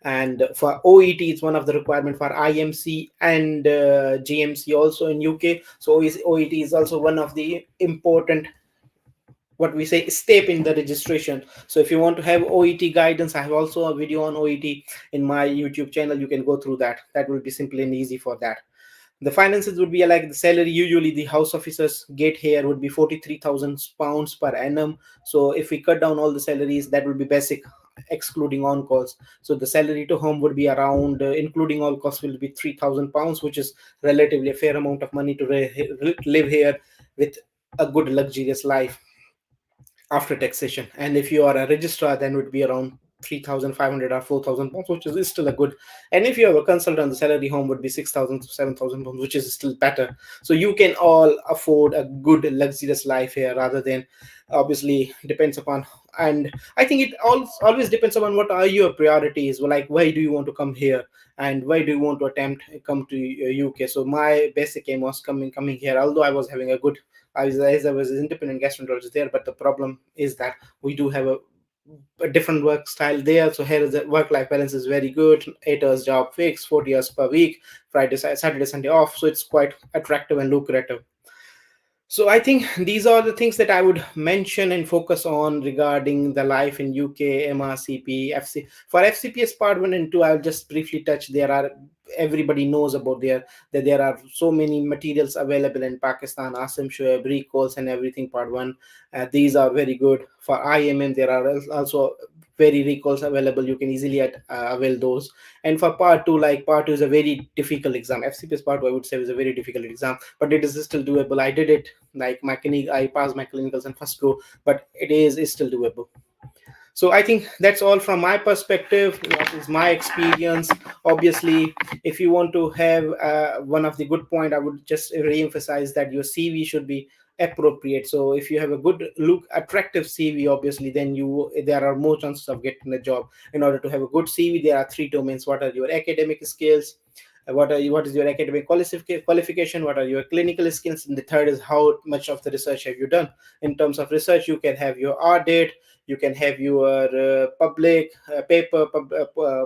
And for OET, it's one of the requirement for IMC and GMC also in UK. So OET is also one of the important, what we say, step in the registration. So if you want to have OET guidance, I have also a video on OET in my YouTube channel. You can go through that. That will be simple and easy for that. The finances would be like the salary usually the house officers get here would be £43,000 per annum. So if we cut down all the salaries, that would be basic, excluding on calls. So the salary to home would be around, including all costs, will be £3,000, which is relatively a fair amount of money to live here with a good luxurious life after taxation. And if you are a registrar, then it would be around 3,500 or £4,000, which is still a good. And if you have a consultant, the salary home would be 6,000 to £7,000, which is still better. So you can all afford a good luxurious life here, rather than, obviously depends upon. And I think it always depends upon what are your priorities. Well, like why do you want to come here, and why do you want to attempt come to UK. So my basic aim was coming here, although I was having a good, as I was an independent gastroenterologist there. But the problem is that we do have a different work style there. So here is the work-life balance is very good. 8 hours job fixed, 40 hours per week, Friday, Saturday, Sunday off. So it's quite attractive and lucrative. So I think these are the things that I would mention and focus on regarding the life in UK, MRCP, FC. For FCPS part one and two, I'll just briefly touch. There are, everybody knows about that there are so many materials available in Pakistan, Asim Shoaib, recalls and everything. Part one, these are very good. For IMM, there are also very recalls available. You can easily avail those. And for part two, like part two is a very difficult exam. FCPS part two, I would say, is a very difficult exam, but it is still doable. I did it, like my clinic, I passed my clinicals in first go, but it is still doable. So I think that's all from my perspective. What is my experience? Obviously, if you want to have one of the good point, I would just re-emphasize that your CV should be appropriate. So if you have a good look, attractive CV, obviously, then you there are more chances of getting a job. In order to have a good CV, there are three domains: what are your academic skills, what is your academic qualification, what are your clinical skills, and the third is how much of the research have you done. In terms of research, you can have your audit, you can have your public paper,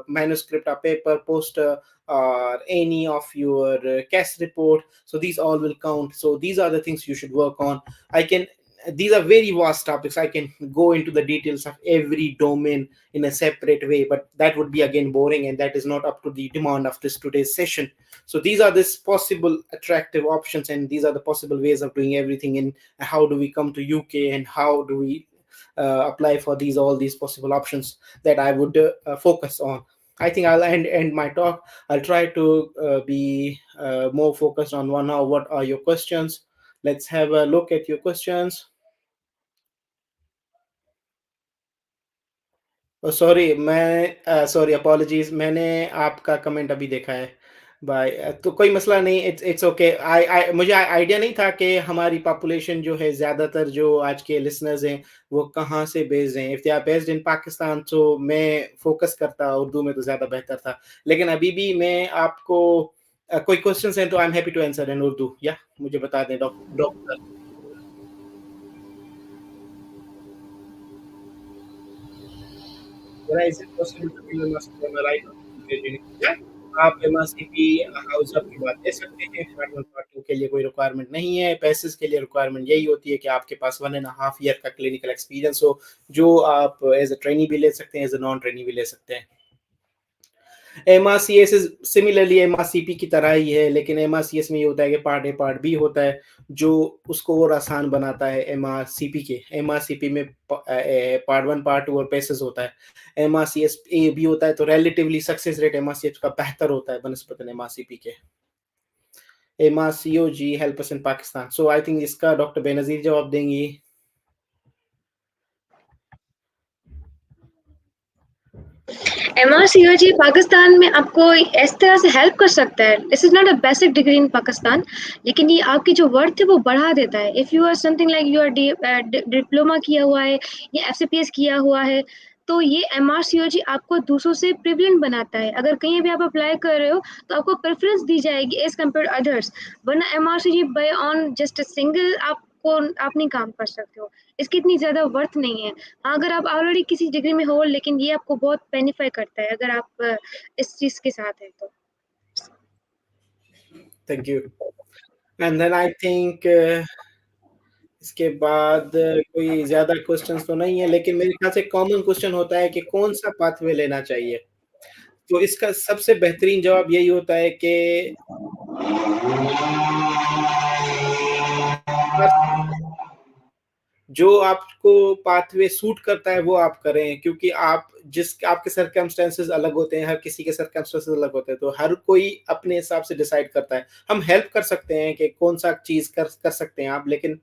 manuscript or paper, poster, or any of your case report. So these all will count. So these are the things you should work on. I can These are very vast topics. I can go into the details of every domain in a separate way, but that would be again boring, and that is not up to the demand of this today's session. So these are this possible attractive options, and these are the possible ways of doing everything. And how do we come to UK, and how do we apply for these all these possible options that I would focus on. I think I'll end my talk. I'll try to be more focused on one. Now, what are your questions? Let's have a look at your questions. Sorry मैं sorry apologies, मैंने आपका comment अभी देखा है। Bye. तो कोई मसला नहीं, इट्स ओके। आई आई मुझे आइडिया नहीं था कि हमारी पॉपुलेशन जो है, ज़्यादातर जो आज के लिसनर्स हैं वो कहाँ से बेस्ड हैं। If they are based in Pakistan, तो मैं फोकस करता उर्दू में तो ज़्यादा बेहतर था। लेकिन अभी भी मैं आपको कोई क्वेश्चंस हैं तो I am happy to answer in Urdu. या मुझे बता दें doctor. Is it possible to be MRCP on the right of graduating? Yeah, आप MRCP हाउस की बात दे सकते हैं। पार्ट वन पार्ट टू के लिए कोई रिक्वायरमेंट नहीं है। पैसेज के लिए रिक्वायरमेंट यही होती है कि आपके पास 1.5 ईयर का क्लिनिकल एक्सपीरियंस हो, जो आप एज अ ट्रेनी भी ले सकते हैं, एज अ नॉन ट्रेनी भी ले सकते हैं। MRCS सिमिलरली MRCP की तरह ही है, लेकिन MRCS में ये होता है कि पार्ट ए पार्ट बी होता है, जो उसको और आसान बनाता है MRCP के। MRCP में पार्ट वन पार्ट टू और पेसेस होता है। MRCS ए बी होता है, तो रिलेटिवली सक्सेस रेट MRCS का बेहतर होता है बनस्पत MRCP के। MRCOG help us in Pakistan. So I think इसका डॉक्टर बेनजीर जवाब देंगी। MRCOG पाकिस्तान में आपको इस तरह से हेल्प कर सकता है। This is not a basic degree in Pakistan, लेकिन ये आपकी जो वर्थ है वो बढ़ा देता है। If you are something like you are diploma किया हुआ है या FCPS किया हुआ है, तो ये MRCOG आपको दूसरों से प्रिविलेंट बनाता है। अगर कहीं भी आप अप्लाई कर रहे हो तो आपको प्रेफरेंस दी जाएगी एज कम्पेयर अदर्स, वरना MRCOG by on just a single आप नहीं काम कर सकते हो। इसकी इतनी ज़्यादा वर्थ नहीं है। हाँ, अगर आप ऑलरेडी किसी डिग्री में हो, लेकिन ये आपको बहुत बेनिफाई करता है अगर आप इस चीज़ के साथ हैं तो। Thank you. And then I think इसके बाद कोई ज्यादा क्वेश्चंस तो नहीं है, लेकिन मेरे ख्याल से कॉमन क्वेश्चन होता है कि कौन सा पाथवे लेना चाहिए। तो इसका सबसे बेहतरीन जवाब यही होता है कि जो आपको पाथवे सूट करता है वो आप करें, क्योंकि आप जिस आपके सर्कमस्टेंसेस अलग होते हैं, हर किसी के सर्कमस्टेंसेस अलग होते हैं, तो हर कोई अपने हिसाब से डिसाइड करता है। हम हेल्प कर सकते हैं कि कौन सा चीज कर सकते हैं आप, लेकिन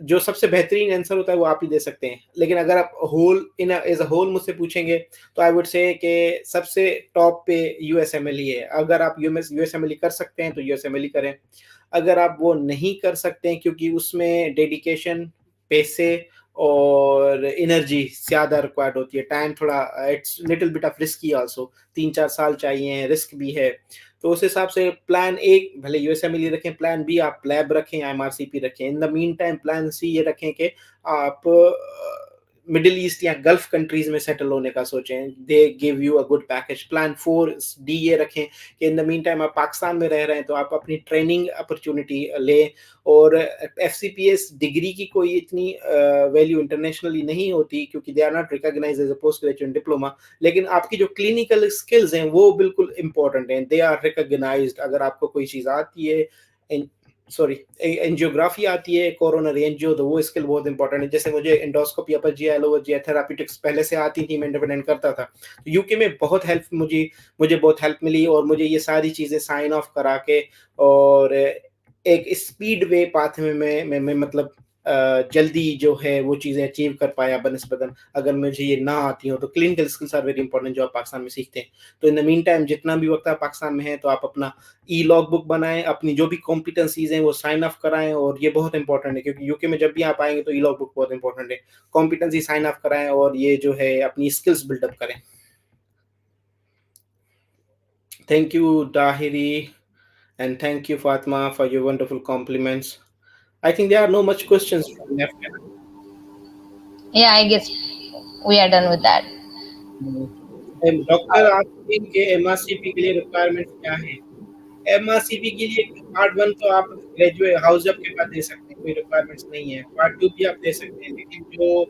जो सबसे बेहतरीन आंसर होता है वो आप ही दे सकते हैं। लेकिन अगर आप whole in as a whole मुझसे पूछेंगे तो आई वुड से कि सबसे टॉप पे USMLE ही है। अगर आप USMLE कर सकते हैं तो USMLE करें। अगर आप वो नहीं कर सकते हैं, क्योंकि उसमें डेडिकेशन, पैसे और एनर्जी ज़्यादा रिक्वायर्ड होती है, टाइम थोड़ा, it's little bit of risky also, 3-4 साल चाहिए, रिस्क भी है। तो उस हिसाब से प्लान ए भले USMLE रखें, प्लान बी आप लैब रखें, MRCP रखें। In the meantime plan C ये रखें कि आप मिडिल ईस्ट या गल्फ कंट्रीज में सेटल होने का सोचें, they give you a good package. Plan 4D ये रखें कि इन द मीन टाइम आप पाकिस्तान में रह रहे हैं तो आप अपनी ट्रेनिंग अपॉर्चुनिटी लें। और FCPS डिग्री की कोई इतनी वैल्यू इंटरनेशनली नहीं होती, क्योंकि they are not recognised as a postgraduate diploma, लेकिन आपकी जो क्लिनिकल स्किल्स हैं वो बिल्कुल इंपॉर्टेंट हैं, दे आर रिकॉग्नाइज्ड। अगर आपको कोई चीज़ आती है, सॉरी एंजियोग्राफी आती है, कोरोनरी एंजियो, तो वो स्किल बहुत इंपॉर्टेंट है। जैसे मुझे endoscopy, upper GI, lower GI therapeutics पहले से आती थी, मैं इंडिपेंडेंट करता था। तो यूके में बहुत हेल्प मुझे बहुत हेल्प मिली, और मुझे ये सारी चीज़ें साइन ऑफ करा के और एक स्पीड वे पाथ में मैं मतलब जल्दी जो है वो चीज़ें अचीव कर पाया बनस्पतन अगर मुझे ये ना आती हो। तो clinical skills are very important जो आप पाकिस्तान में सीखते हैं। तो इन द मीन टाइम जितना भी वक्त आप पाकिस्तान में है तो आप अपना ई लॉग बुक बनाएं, अपनी जो भी कॉम्पिटेंसीज हैं वो साइन ऑफ कराएं, और ये बहुत इंपॉर्टेंट है क्योंकि यूके में जब भी आप आएंगे तो ई लॉग बुक बहुत इंपॉर्टेंट है। कॉम्पिटेंसी साइन ऑफ कराएं और ये जो है अपनी स्किल्स बिल्डअप करें। थैंक यू दाहिरी and thank you Fatma for your wonderful compliments. I think there are no much questions left. Yeah, I guess we are done with that. Doctor asking के MRCP के लिए requirements क्या है? MRCP के लिए part 1 तो आप ग्रेजुएट हाउस जॉब के बाद दे सकते हैं, कोई रिक्वायरमेंट्स नहीं है। पार्ट 2 भी आप दे सकते हैं, लेकिन जो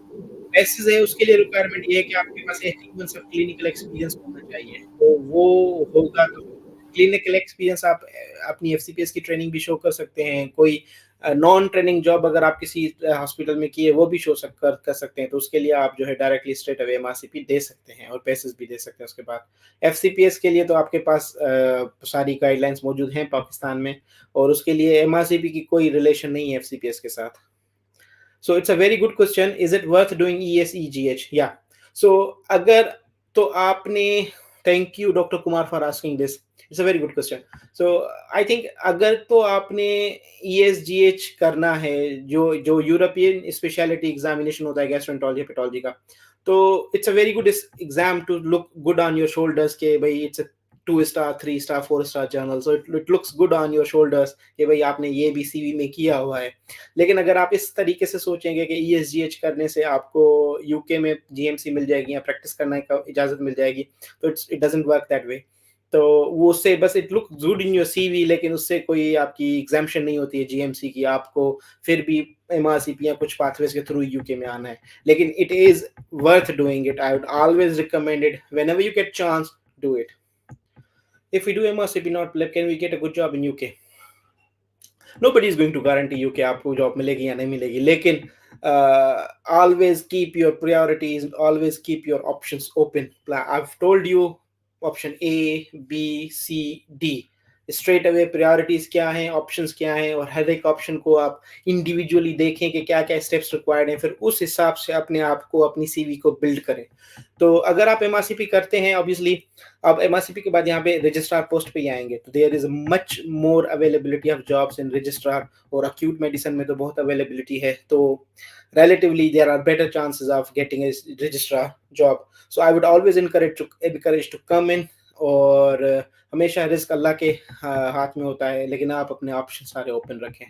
बेसिस है उसके लिए रिक्वायरमेंट ये है कि आपके पास 18 मंथ्स ऑफ क्लिनिकल एक्सपीरियंस होना चाहिए। तो वो होगा तो क्लिनिकल एक्सपीरियंस आप अपनी एफसीपीएस की ट्रेनिंग भी शो कर सकते हैं। कोई नॉन ट्रेनिंग जॉब अगर आप किसी हॉस्पिटल में किए वो भी शो कर सकते हैं। तो उसके लिए आप जो है डायरेक्टली स्ट्रेट अवे एमआरसीपी दे सकते हैं और पैसेज भी दे सकते हैं उसके बाद। एफसीपीएस के लिए तो आपके पास सारी गाइडलाइंस मौजूद हैं पाकिस्तान में, और उसके लिए एमआरसीपी की कोई रिलेशन नहीं है एफसीपीएस के साथ। So it's a very good question. Is it worth doing ESEGH? Yeah. So अगर तो आपने thank you Dr. Kumar for asking this. It's a very good question. So I think अगर तो आपने ESGH करना है जो यूरोपियन स्पेशलिटी एग्जामिनेशन होता है गैस्ट्रोएंटरोलॉजी पैथोलॉजी का, तो it's a very good exam to look good on your shoulders के भाई it's 2 star 3 star 4 star journal, so it looks good on your shoulders कि भाई आपने ये भी सीवी में किया हुआ है। लेकिन अगर आप इस तरीके से सोचेंगे कि ईएसजीएच करने से आपको यूके में जीएमसी मिल जाएगी या प्रैक्टिस करने का इजाजत मिल जाएगी, तो it doesn't work that way. तो वो उससे बस it look good in your CV, लेकिन उससे कोई आपकी एग्जाम्पशन नहीं होती है जीएमसी की। आपको फिर भी एमआरसीपी या कुछ पाथवेज के थ्रू यूके में आना है, लेकिन it is worth doing it. I would always recommend it whenever you get chance, do it. If we do MRCP not can we get a good job in UK? Nobody is going to guarantee you कि आपको job मिलेगी या नहीं मिलेगी, लेकिन always keep your priorities, always keep your options open. I've told you option A, B, C, D, straight away priorities क्या हैं, options क्या हैं, और हर एक ऑप्शन को आप इंडिविजुअली देखें कि क्या क्या स्टेप्स रिक्वायर्ड हैं, फिर उस हिसाब से अपने आप को अपनी सीवी को बिल्ड करें। तो अगर आप एमआरसीपी करते हैं ऑब्वियसली, अब एमआरसीपी के बाद यहाँ पे रजिस्ट्रार पोस्ट पे ही आएंगे, तो there is much more availability of jobs in registrar, और अक्यूट मेडिसिन में तो बहुत अवेलेबिलिटी है। तो relatively there are better chances of getting a registrar job. So I would always encourage to come in, और हमेशा रिस्क अल्लाह के हाथ में होता है, लेकिन आप अपने ऑप्शन सारे ओपन रखें।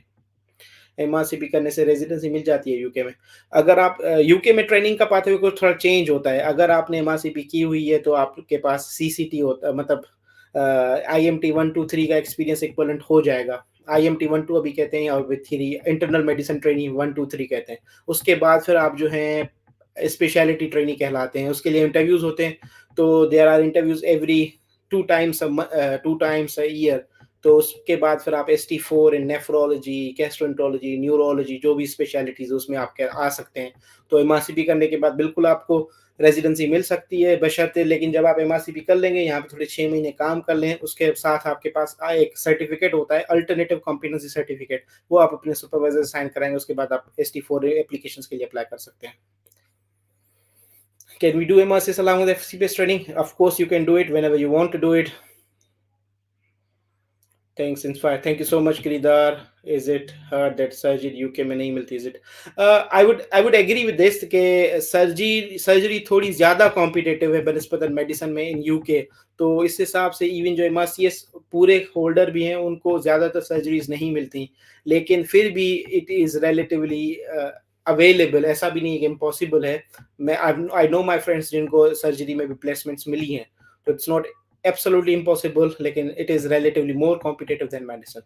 एमआरसीपी करने से रेजिडेंसी मिल जाती है यूके में। अगर आप यूके में ट्रेनिंग का पाथवे को थोड़ा चेंज होता है। अगर आपने एमआरसीपी की हुई है तो आपके पास सीसीटी होता है, मतलब आईएमटी 1 2 3 का एक्सपीरियंस इक्वलेंट हो जाएगा। आईएमटी 1 2 अभी कहते हैं, और विथ 3 इंटरनल मेडिसिन ट्रेनिंग 1 2 3 कहते हैं। उसके बाद फिर आप जो है स्पेशलिटी ट्रेनिंग कहलाते हैं। उसके लिए इंटरव्यूज होते हैं, तो there are interviews every 2 times a year. तो उसके बाद फिर आप ST4 इन नेफ्रोलॉजी, गैस्ट्रोएंटरोलॉजी, न्यूरोलॉजी, जो भी स्पेशलिटीज उसमें आप आ सकते हैं। तो एमआरसीपी करने के बाद बिल्कुल आपको रेजिडेंसी मिल सकती है बशर्ते, लेकिन जब आप एमआरसीपी कर लेंगे, यहाँ पे थोड़े 6 महीने काम कर लें, उसके साथ आपके पास एक सर्टिफिकेट होता है अल्टरनेटिव कॉम्पिटेंसी सर्टिफिकेट, वो आप अपने सुपरवाइजर साइन कराएंगे, उसके बाद आप ST4 एप्लीकेशन के लिए अप्लाई कर सकते हैं। Can we do MRCS along with FCPS training? Of course you can do it whenever you want to do it. Thanks, Inspire. Thank you so much, Giridhar. Is it heard that surgery UK में नहीं मिलती? Is it? I would agree with this कि surgery थोड़ी ज़्यादा competitive है बनस्पतन medicine में इन UK। तो इस हिसाब से इवन जो MRCS पूरे होल्डर भी हैं उनको ज़्यादातर सर्जरीज नहीं मिलती, लेकिन फिर भी इट इज़ रिलेटिवली अवेलेबल। ऐसा भी नहीं कि इम्पॉसिबल है। मैं आई नो माई फ्रेंड्स जिनको सर्जरी में भी प्लेसमेंट्स मिली हैं, तो it's not absolutely impossible, lekin it is relatively more competitive than medicine.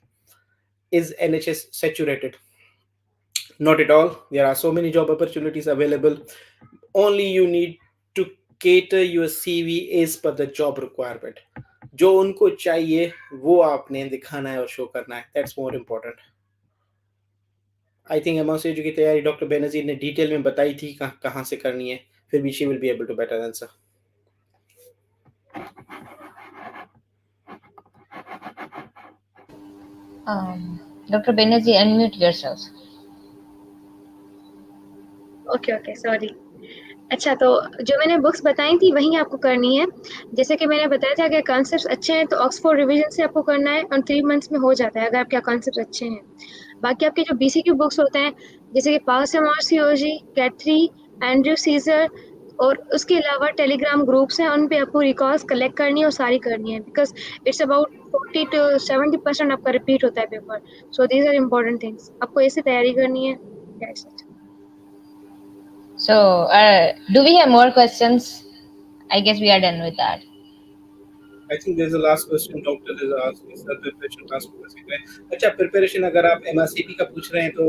Is NHS saturated? Not at all. There are so many job opportunities available. Only you need to cater your CV is per the job requirement. जो उनको चाहिए वो आपने दिखाना है और show करना है। That's more important. I think MRCG की तैयारी डॉक्टर बेनजीर ने डिटेल में बताई थी कहाँ से करनी है, फिर भी she will be able to better answer. Dr. Benazir, unmute yourself. Okay okay sorry. अच्छा, तो जो मैंने बुक्स बताई थी वही आपको करनी है। जैसे कि मैंने बताया था, अगर कॉन्सेप्ट्स अच्छे हैं तो ऑक्सफोर्ड रिवीजन से आपको करना है और 3 मंथ्स में हो जाता है अगर आपके कॉन्सेप्ट्स अच्छे हैं। बाकी आपके जो बीसीक्यू बुक्स होते हैं, जैसे कि पारसिमॉस COG, cat three, Andrew Sizer, और उसके अलावा टेलीग्राम ग्रुप्स हैं, उन पे आपको रिकॉर्ड्स कलेक्ट करनी है और सारी करनी है, बिकॉज इट्स अबाउट 40 to 70% आपका रिपीट होता है paper. So these are important things, आपको ऐसे तैयारी करनी है। That's it. So, do we have more questions? I guess we are done with that. I think there's a last question doctor is asking sir preparation pass papers की करें. अच्छा preparation अगर आप MRCP का पूछ रहे हैं तो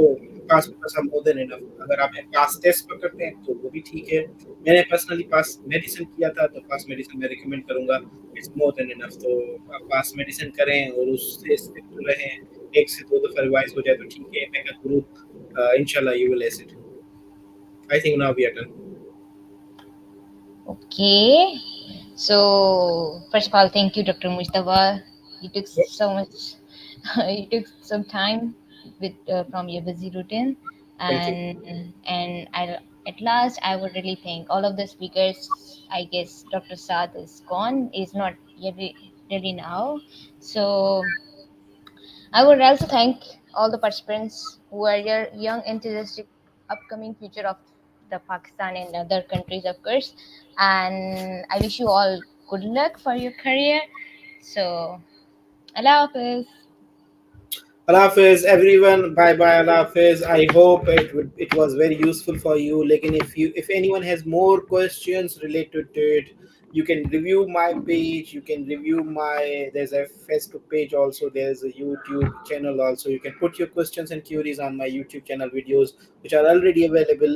pass papers are more than enough. अगर आप pass test पर करते हैं तो वो भी ठीक है. मैंने personally pass medicine किया था तो pass medicine मैं recommend करूँगा. It's more than enough. तो आप pass medicine करें और उससे stick to रहें. एक से दो दफा revise हो जाए तो ठीक है. मैं कहता हूँ inshallah you will ace it. I think now we are done. Okay. So, first of all, thank you, Dr. Mustafa. You took so much, you took some time with from your busy routine, Thank you. at last, I would really thank all of the speakers. I guess Dr. Saad is gone, is not yet really now. So, I would also thank all the participants who are your young, enthusiastic, upcoming future of the Pakistan and other countries, of course. And I wish you all good luck for your career. So, Allah Hafiz. Allah Hafiz, everyone. Bye bye. Allah Hafiz. I hope it was very useful for you. Like, if anyone has more questions related to it, you can review my page. You can review my. There's a Facebook page also. There's a YouTube channel also. You can put your questions and queries on my YouTube channel videos, which are already available.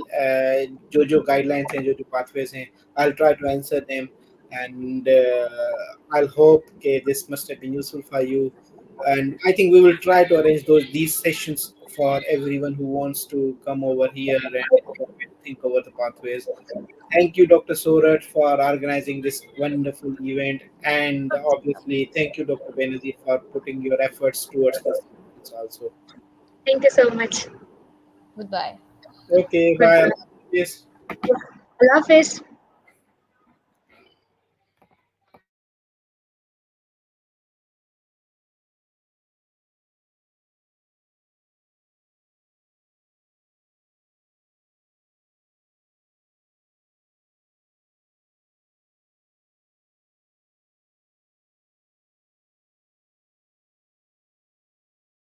जो guidelines and जो pathways हैं, I'll try to answer them, and I'll hope okay, this must have been useful for you, and I think we will try to arrange these sessions for everyone who wants to come over here and think over the pathways. Thank you, Dr. Sorat, for organizing this wonderful event, and obviously, thank you, Dr. Benazir, for putting your efforts towards this also. Thank you so much. Goodbye. Okay, bye. Goodbye. Yes. Allah Hafiz.